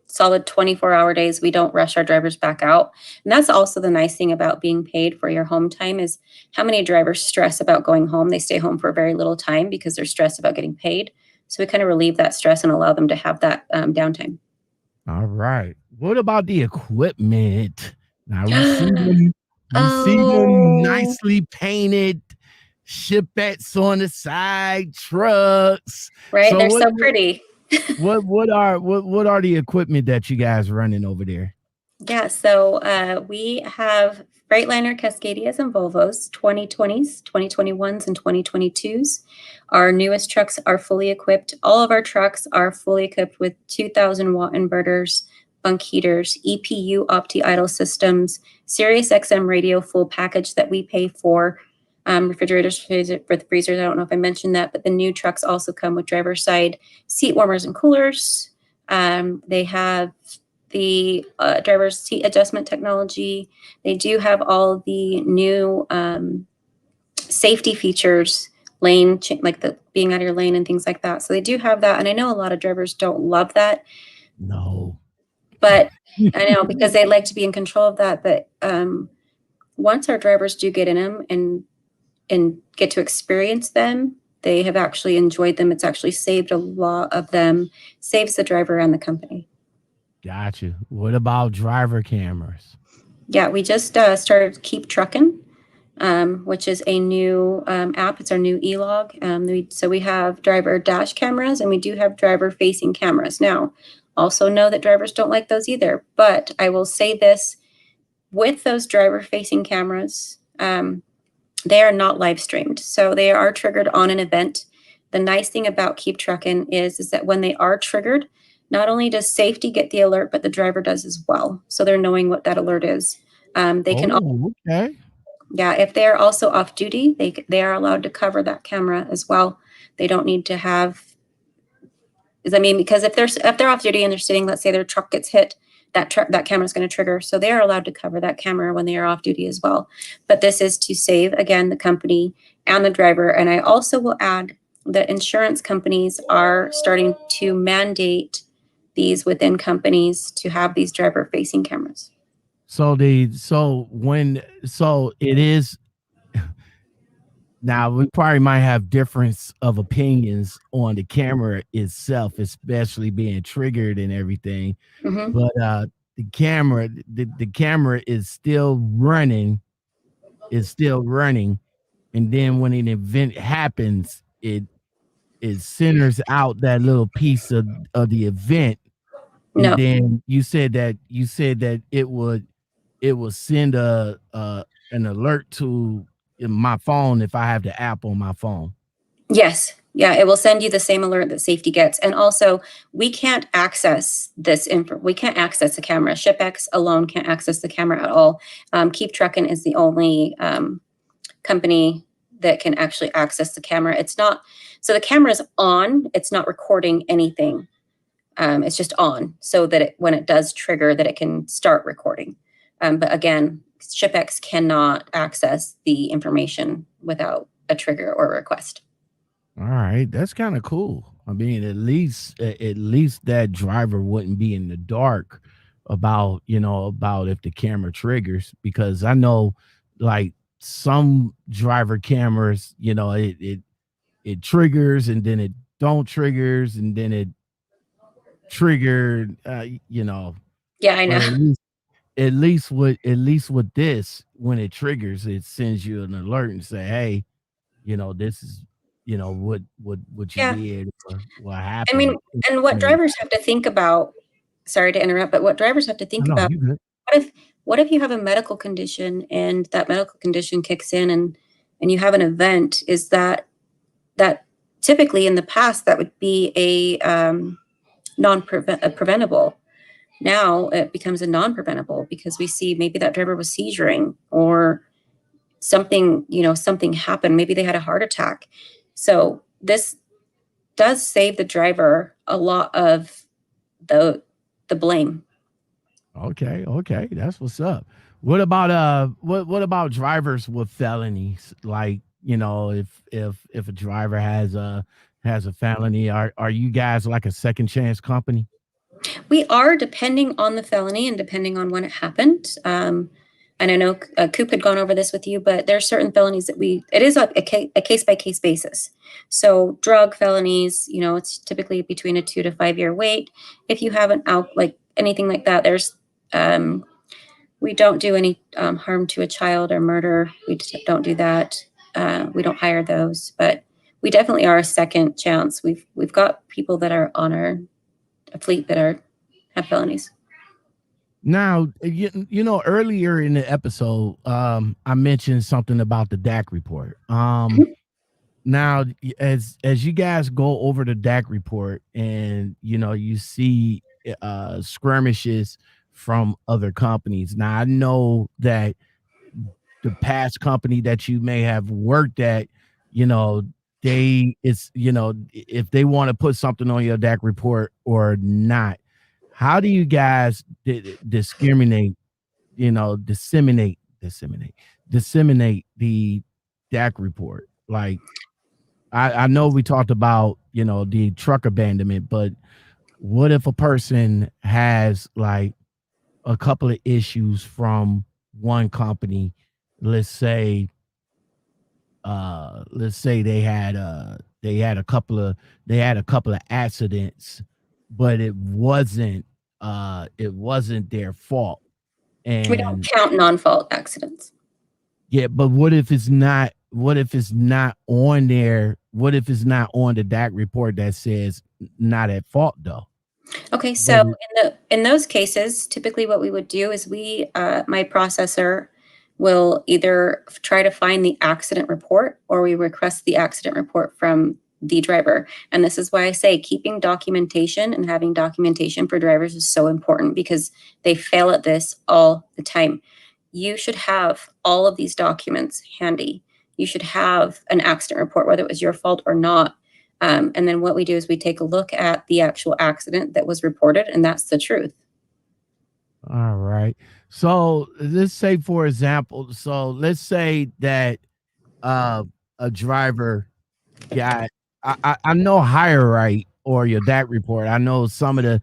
solid 24-hour days. We don't rush our drivers back out. And that's also the nice thing about being paid for your home time is how many drivers stress about going home. They stay home for very little time because they're stressed about getting paid. So we kind of relieve that stress and allow them to have that downtime. All right. What about the equipment? Now we see them nicely painted ShipEX on the side, trucks. Right, so they're so pretty. what are the equipment that you guys running over there? Yeah, so we have Freightliner, Cascadias, and Volvos, 2020s, 2021s, and 2022s. Our newest trucks are fully equipped. All of our trucks are fully equipped with 2,000-watt inverters, bunk heaters, EPU opti-idle systems, Sirius XM radio full package that we pay for, refrigerators for the freezers. I don't know if I mentioned that, but the new trucks also come with driver's side seat warmers and coolers. They have the driver's seat adjustment technology. They do have all the new safety features, lane, like the being out of your lane and things like that. So they do have that. And I know a lot of drivers don't love that. No. But I know because they like to be in control of that. But once our drivers do get in them and get to experience them, they have actually enjoyed them. It's actually saved a lot of them, saves the driver and the company. Gotcha. What about driver cameras? Yeah, we just started Keep Trucking, which is a new app. It's our new e-log. So we have driver dash cameras and we do have driver facing cameras. Now, also know that drivers don't like those either. But I will say this, with those driver facing cameras, they are not live streamed. So they are triggered on an event. The nice thing about Keep Trucking is that when they are triggered, not only does safety get the alert, but the driver does as well. So they're knowing what that alert is. They can okay. Yeah, if they're also off duty, they are allowed to cover that camera as well. They don't need to have, because if they're off duty and they're sitting, let's say their truck gets hit, that camera is going to trigger. So they are allowed to cover that camera when they are off duty as well. But this is to save, again, the company and the driver. And I also will add that insurance companies are starting to mandate these within companies to have these driver facing cameras. So it is. Now we probably might have difference of opinions on the camera itself, especially being triggered and everything. Mm-hmm. But the camera is still running. And then when an event happens, it centers out that little piece of the event. And then you said that it would send an alert to my phone if I have the app on my phone. Yes. Yeah, it will send you the same alert that safety gets. And also, we can't access this we can't access the camera. ShipEX alone can't access the camera at all. Keep Truckin' is the only company that can actually access the camera. It's not, so the camera is on, it's not recording anything. It's just on so that when it does trigger, that it can start recording. But again, ShipEX cannot access the information without a trigger or a request. All right, that's kind of cool. I mean, at least that driver wouldn't be in the dark about, about if the camera triggers, because I know like some driver cameras, it triggers and then it don't triggers and then it triggered, Yeah, I but know. at least with this, when it triggers, it sends you an alert and say, hey, this is, what you Yeah. did or what I mean, happened. and what drivers have to think about, sorry to interrupt, but what drivers have to think about, You good. what if you have a medical condition and that medical condition kicks in and you have an event? Is that typically in the past that would be a preventable. Now it becomes a non-preventable because we see maybe that driver was seizuring or something, something happened. Maybe they had a heart attack. So this does save the driver a lot of the blame. Okay, that's what's up. What about what about drivers with felonies? Like, if a driver has a felony, are you guys like a second chance company? We are, depending on the felony and depending on when it happened. And I know Coop had gone over this with you, but there are certain felonies that it is a case by case basis. So drug felonies, it's typically between a 2 to 5 year wait. If you have anything like that, there's we don't do any harm to a child or murder. We don't do that. We don't hire those, but we definitely are a second chance. We've got people that are on our fleet that have felonies. Now, earlier in the episode, I mentioned something about the DAC report. Now, as you guys go over the DAC report and you see skirmishes from other companies. Now, I know that the past company that you may have worked at, if they want to put something on your DAC report or not, how do you guys disseminate the DAC report? Like, I know we talked about, the truck abandonment, but what if a person has like a couple of issues from one company? Let's say they had a couple of accidents, but it wasn't their fault. And we don't count non-fault accidents. Yeah, but what if it's not on there? What if it's not on the DAC report that says not at fault though? Okay, so in those cases, typically what we would do is my processor will either try to find the accident report or we request the accident report from the driver. And this is why I say keeping documentation and having documentation for drivers is so important because they fail at this all the time. You should have all of these documents handy. You should have an accident report, whether it was your fault or not. And then what we do is we take a look at the actual accident that was reported, and that's the truth. All right. So let's say, for example, let's say that a driver got, I know hire right or your DAC report. I know some of the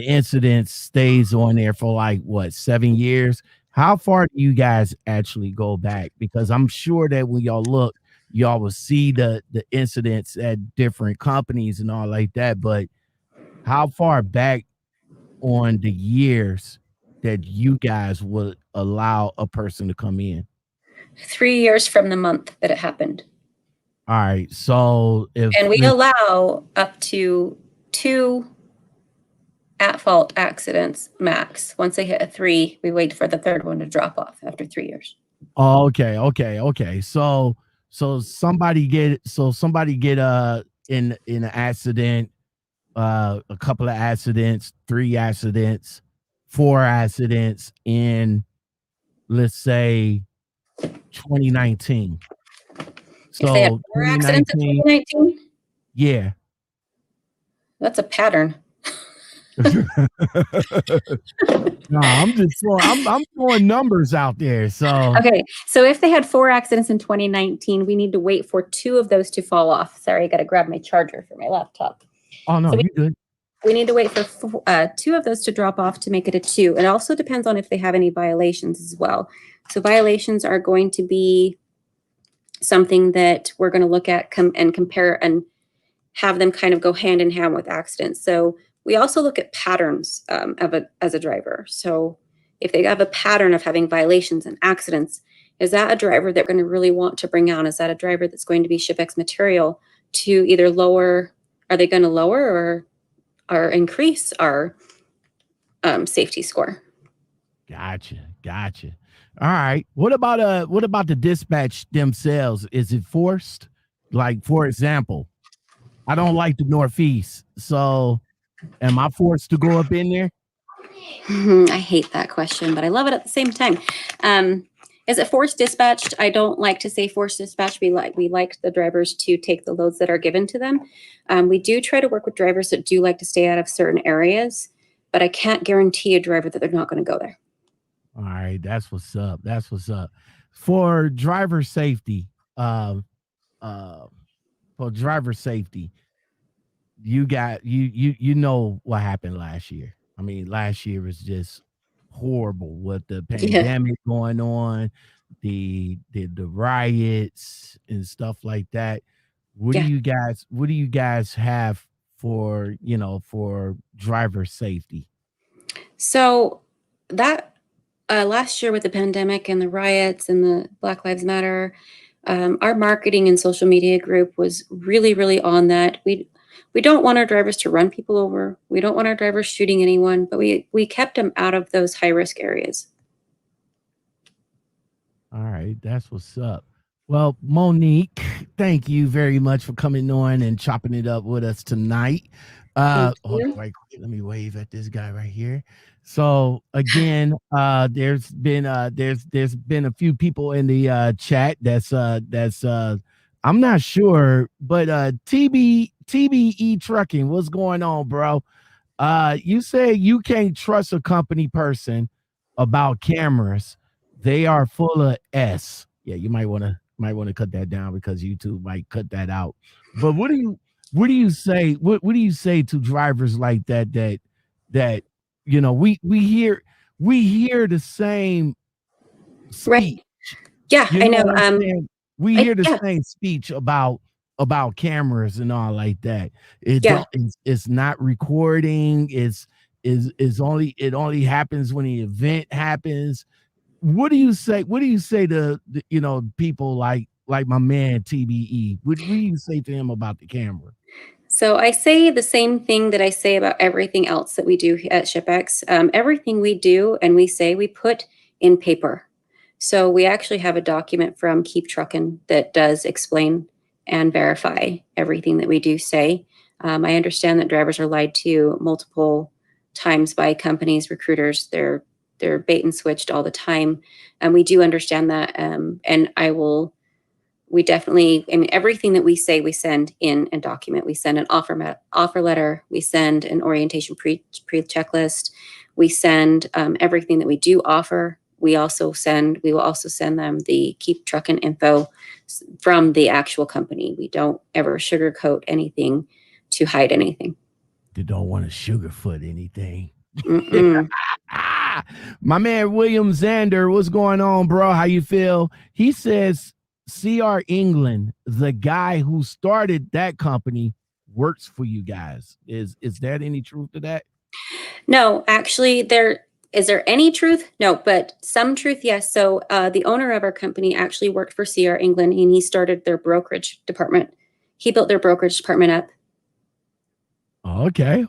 incidents stays on there for like what, 7 years. How far do you guys actually go back? Because I'm sure that when y'all look, y'all will see the incidents at different companies and all like that. But how far back on the years that you guys would allow a person to come in? 3 years from the month that it happened. All right. So and we allow up to 2 at-fault accidents max. Once they hit a 3, we wait for the third one to drop off after 3 years. Oh, okay. So somebody get in an accident, a couple of accidents, 3 accidents, 4 accidents in, let's say, 2019. If they had So 4 accidents in 2019, 2019, yeah. that's a pattern. No, I'm just throwing, I'm throwing numbers out there. So Okay, so if they had 4 accidents in 2019, we need to wait for 2 of those to fall off. Sorry, I got to grab my charger for my laptop. oh no, So you good. we need to wait for 2 of those to drop off to make it a 2. It also depends on if they have any violations as well. So violations are going to be something that we're going to look at and compare and have them kind of go hand in hand with accidents. So we also look at patterns as a driver. So if they have a pattern of having violations and accidents, is that a driver that we're going to really want to bring on? Is that a driver that's going to be ShipEX material to either lower? Are they going to lower or increase our safety score? Gotcha. All right. What about the dispatch themselves? Is it forced? Like, for example, I don't like the Northeast, so am I forced to go up in there? I hate that question, but I love it at the same time. Is it forced dispatched? I don't like to say forced dispatch. We like the drivers to take the loads that are given to them. We do try to work with drivers that do like to stay out of certain areas, but I can't guarantee a driver that they're not going to go there. All right, that's what's up. For driver safety, you got you know what happened last year. I mean, last year was just horrible with the pandemic going on, the riots and stuff like that. What do you guys have for driver safety? So that last year with the pandemic and the riots and the Black Lives Matter, our marketing and social media group was really, really on that. We don't want our drivers to run people over. We don't want our drivers shooting anyone, but we kept them out of those high risk areas. All right, that's what's up. Well, Monique, thank you very much for coming on and chopping it up with us tonight. Hold on, right quick, let me wave at this guy right here. So again, there's been a few people in the chat that's I'm not sure, but TBE Trucking, what's going on, bro? You say you can't trust a company person about cameras. They are full of S. Yeah, you might want to cut that down because YouTube might cut that out. But what do you say? What do you say to drivers like that we hear the same speech. Right. Yeah, I know. We hear the same speech about cameras and all like that. It's not recording. It only happens when the event happens. What do you say? What do you say to people like my man TBE? What do you say to him about the camera? So I say the same thing that I say about everything else that we do at ShipEX. Everything we do and we say we put in paper. So we actually have a document from Keep Truckin' that does explain and verify everything that we do say. I understand that drivers are lied to multiple times by companies, recruiters. They're bait and switched all the time. And we do understand that. And we definitely, everything that we say, we send in a document. We send an offer letter. We send an orientation pre-checklist. We send everything that we do offer. We will also send them the Keep Truckin' info from the actual company. We don't ever sugarcoat anything to hide anything. They don't want to sugarfoot anything. My man William Zander, what's going on, bro? How you feel? He says CR England, the guy who started that company, works for you guys. Is there any truth to that? No, actually, is there any truth? No, but some truth, yes. So the owner of our company actually worked for CR England, and he started their brokerage department. He built their brokerage department up. Okay,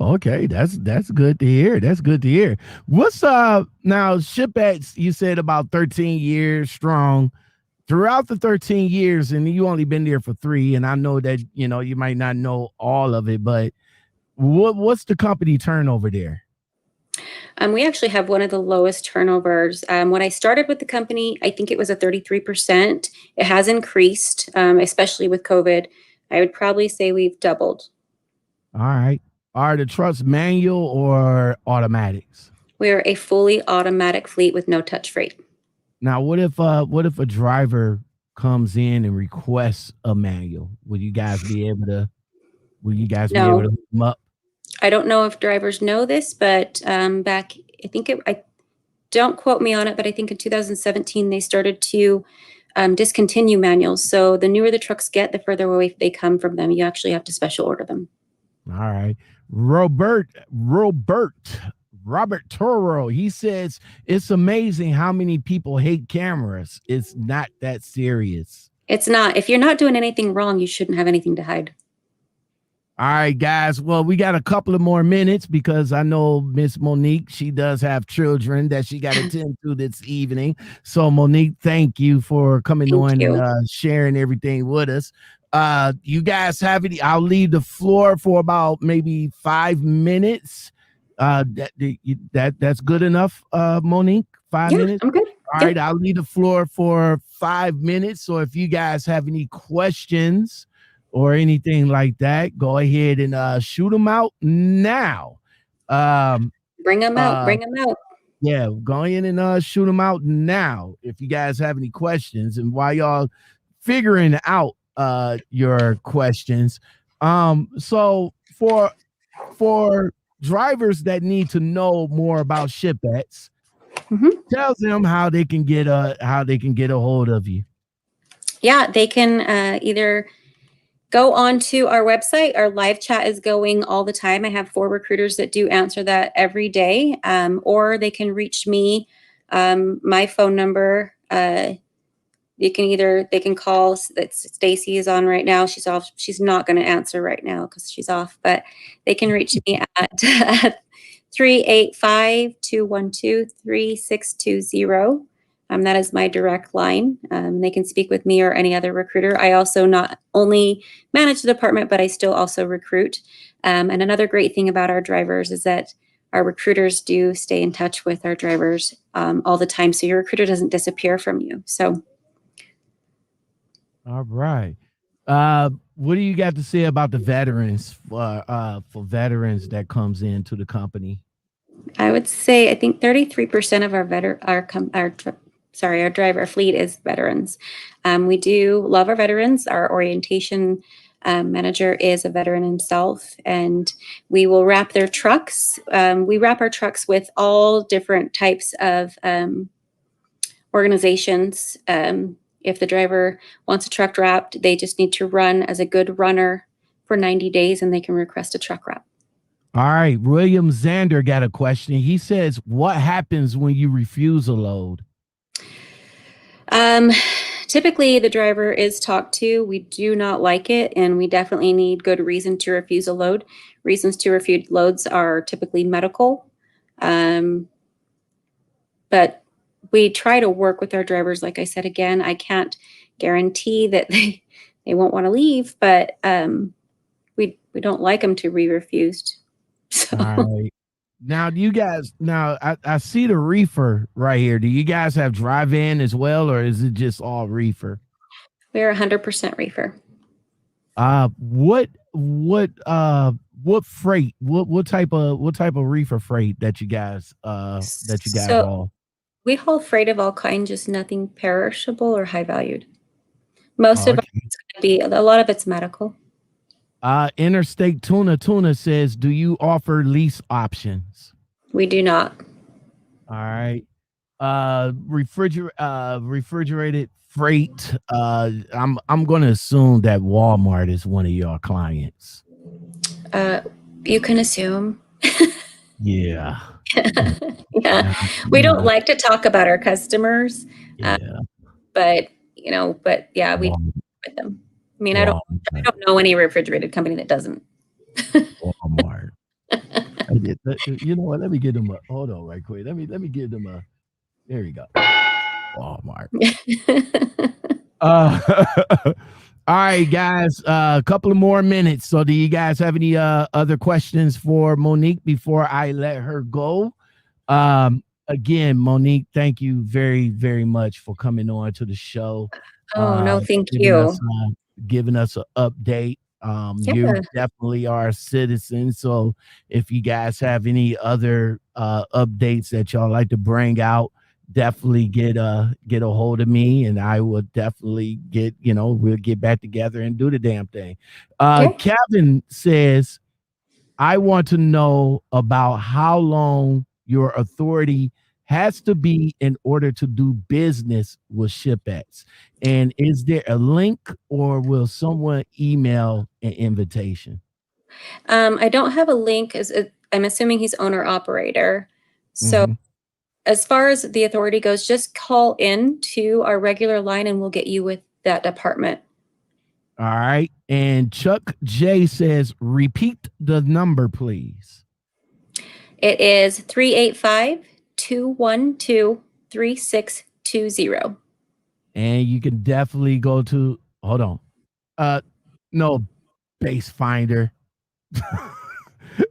that's good to hear. That's good to hear. What's now ShipEX? You said about 13 years strong, throughout the 13 years, and you only been there for 3, and I know that, you know, you might not know all of it, but what's the company turnover there? We actually have one of the lowest turnovers. When I started with the company, I think it was a 33%. It has increased, especially with COVID. I would probably say we've doubled. All right. Are the trucks manual or automatics? We're a fully automatic fleet with no touch freight. Now, what if a driver comes in and requests a manual? Will you guys be able to No. hook them up? I don't know if drivers know this, but back, I don't quote me on it, but I think in 2017 they started to discontinue manuals. So the newer the trucks get, the further away they come from them. You actually have to special order them. All right. Robert Toro, he says it's amazing how many people hate cameras. It's not that serious. It's not. If you're not doing anything wrong, you shouldn't have anything to hide. All right, guys. Well, we got a couple of more minutes because I know Miss Monique, she does have children that she got to tend to this evening. So, Monique, thank you for coming on and sharing everything with us. You guys have it. I'll leave the floor for about maybe 5 minutes. That's good enough, Monique. 5 minutes. I'm good. All right, I'll leave the floor for 5 minutes. So if you guys have any questions or anything like that, go ahead and shoot them out now. Bring them out. Bring them out. Yeah, go in and shoot them out now if you guys have any questions. And while y'all figuring out your questions, so for drivers that need to know more about ShipEX, tell them how they can get a hold of you. Yeah, they can either go on to our website. Our live chat is going all the time. I have 4 recruiters that do answer that every day. Or they can reach me. My phone number, they can call. Stacy is on right now. She's off. She's not going to answer right now because she's off, but they can reach me at 385-212-3620. That is my direct line. They can speak with me or any other recruiter. I also not only manage the department, but I still also recruit. And another great thing about our drivers is that our recruiters do stay in touch with our drivers all the time. So your recruiter doesn't disappear from you. So. All right. What do you got to say about the veterans for veterans that comes into the company? I would say I think 33% of our driver fleet is veterans. We do love our veterans. Our orientation manager is a veteran himself, and we will wrap their trucks. We wrap our trucks with all different types of organizations. If the driver wants a truck wrapped, they just need to run as a good runner for 90 days and they can request a truck wrap. All right. William Zander got a question. He says, what happens when you refuse a load? Typically the driver is talked to. We do not like it, and we definitely need good reason to refuse a load. Reasons to refuse loads are typically medical. But we try to work with our drivers. Like I said, again, I can't guarantee that they won't want to leave, but we don't like them to be refused. So. All right. Now, do you guys, I see the reefer right here. Do you guys have drive-in as well, or is it just all reefer? We're 100% reefer. What freight? What type of reefer freight that you guys haul? We haul freight of all kinds, just nothing perishable or high valued. Most of it's going to be, a lot of it's medical. Interstate Tuna says, do you offer lease options? We do not. All right. Refrigerated freight. I'm going to assume that Walmart is one of your clients. You can assume. Yeah. Yeah. We don't like to talk about our customers. Yeah. But yeah, we do with them. I mean, I don't know any refrigerated company that doesn't. Walmart. You know what? Let me give them hold on right quick. Let me give them there you go. Walmart. All right, guys. A couple of more minutes. So, do you guys have any other questions for Monique before I let her go? Again, Monique, thank you very, very much for coming on to the show. Oh, no, thank Giving you. us giving us an update. Yeah. You definitely are a citizen. So if you guys have any other updates that y'all like to bring out, definitely get a hold of me, and I will definitely we'll get back together and do the damn thing. Kevin says, I want to know about how long your authority has to be in order to do business with ShipEX. And is there a link, or will someone email an invitation? I don't have a link. I'm assuming he's owner operator. So as far as the authority goes, just call in to our regular line and we'll get you with that department. All right. And Chuck J says, repeat the number, please. It is 385-212-3620. And you can definitely go to, hold on. No, Base Finder.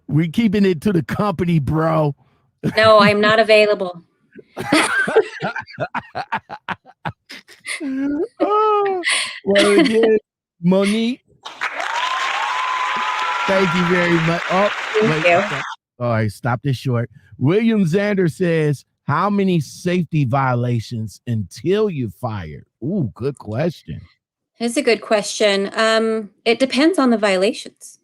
We keeping it to the company, bro. No, I'm not available. Well, again, Monique, thank you very much. Thank you. All right, stop this short. William Zander says, how many safety violations until you fired? Ooh, good question. It's a good question. It depends on the violations.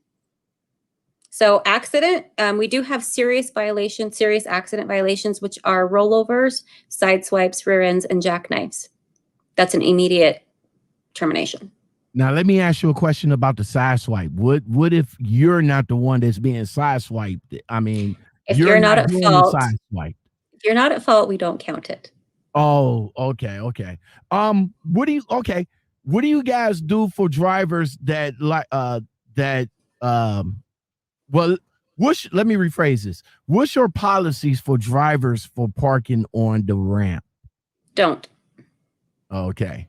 So accident, we do have serious violations, serious accident violations, which are rollovers, side swipes, rear ends, and jackknives. That's an immediate termination. Now, let me ask you a question about the side swipe. What if you're not the one that's being side swiped? I mean, if you're not at fault, side swipe. If you're not at fault, we don't count it. Oh, okay. What do you guys do for drivers that well, let me rephrase this. What's your policies for drivers for parking on the ramp? Don't. Okay.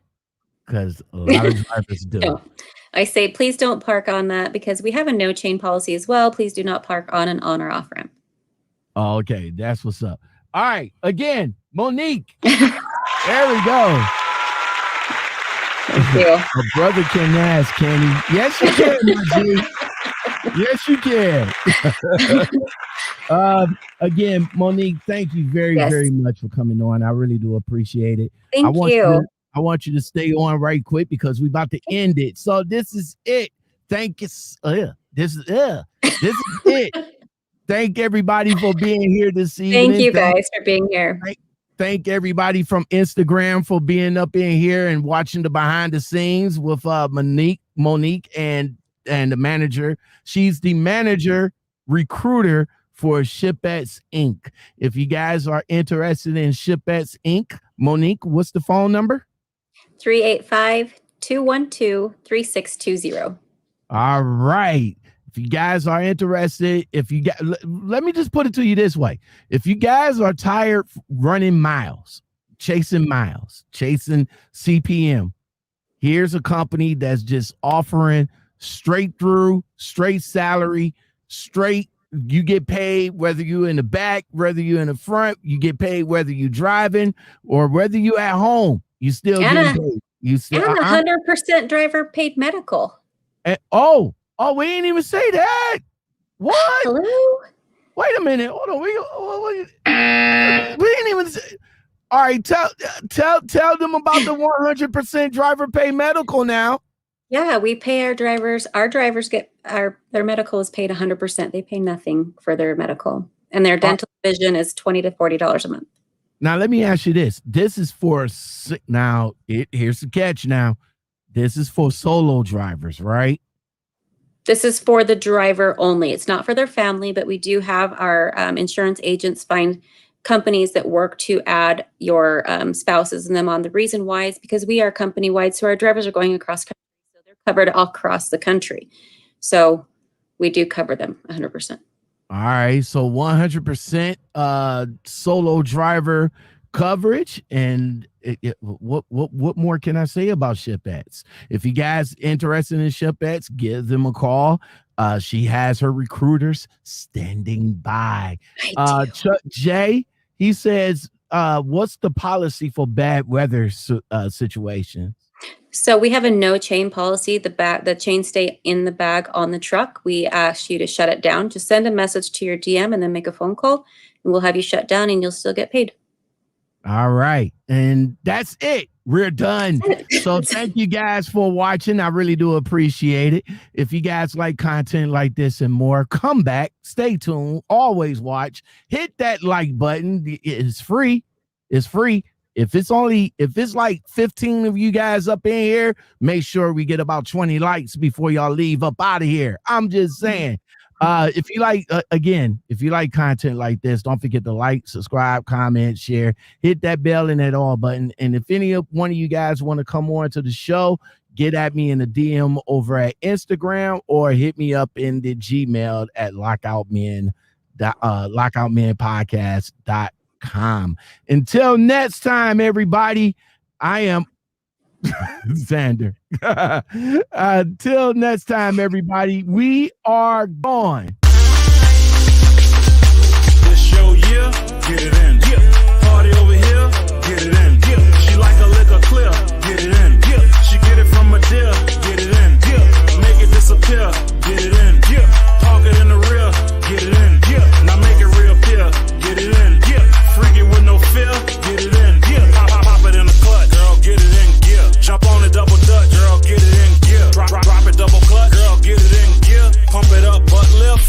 Because a lot of drivers do. No. I say, please don't park on that because we have a no chain policy as well. Please do not park on and on or off ramp. Okay, that's what's up. All right, again, Monique. There we go. Thank you. A brother can ask, can he? Yes, you can, my G. Yes, you can. Again, Monique, thank you very, very much for coming on. I really do appreciate it. Thank you. I want you to stay on right quick because we're about to end it. So this is it. Thank you. This is it. Thank everybody for being here this evening. Thank you guys for being here. Thank everybody from Instagram for being up in here and watching the behind the scenes with Monique and the manager. She's the manager recruiter for ShipEX Inc. If you guys are interested in ShipEX Inc., Monique, what's the phone number? 385-212-3620. All right. If you guys are interested, let me just put it to you this way. If you guys are tired running miles, chasing CPM, here's a company that's just offering straight salary, you get paid whether you're in the back, whether you're in the front, you get paid whether you're driving or whether you're at home, you still get paid. You still 100% driver paid medical. And, we didn't even say that. What? Hello? Wait a minute. Hold on. We didn't even say. All right, tell them about the 100% driver pay medical now. Yeah, we pay our drivers. Our drivers get their medical is paid 100%. They pay nothing for their medical, and their dental vision is $20 to $40 a month. Now let me ask you this. This is for here's the catch. Now, this is for solo drivers, right? This is for the driver only. It's not for their family, but we do have our insurance agents find companies that work to add your spouses and them on. The reason why is because we are company wide, so our drivers are going across country, so they're covered all across the country. So we do cover them 100%. All right, so 100% solo driver coverage. And what more can I say about ShipEX? If you guys interested in ShipEX, give them a call. She has her recruiters standing by. Chuck J, he says, what's the policy for bad weather situations? So we have a no chain policy. The chains stay in the bag on the truck. We ask you to shut it down. Just send a message to your DM and then make a phone call, and we'll have you shut down and you'll still get paid. All right. And that's it. We're done. So thank you guys for watching. I really do appreciate it. If you guys like content like this and more, come back, stay tuned, always watch, hit that like button. It's free. It's free. If it's like 15 of you guys up in here, make sure we get about 20 likes before y'all leave up out of here. I'm just saying. If you like, if you like content like this, don't forget to like, subscribe, comment, share, hit that bell and that all button. And if any of one of you guys want to come on to the show, get at me in the DM over at Instagram or hit me up in the Gmail at lockoutmenpodcast.com. Until next time, everybody, I am Xander. Until next time, everybody, we are gone.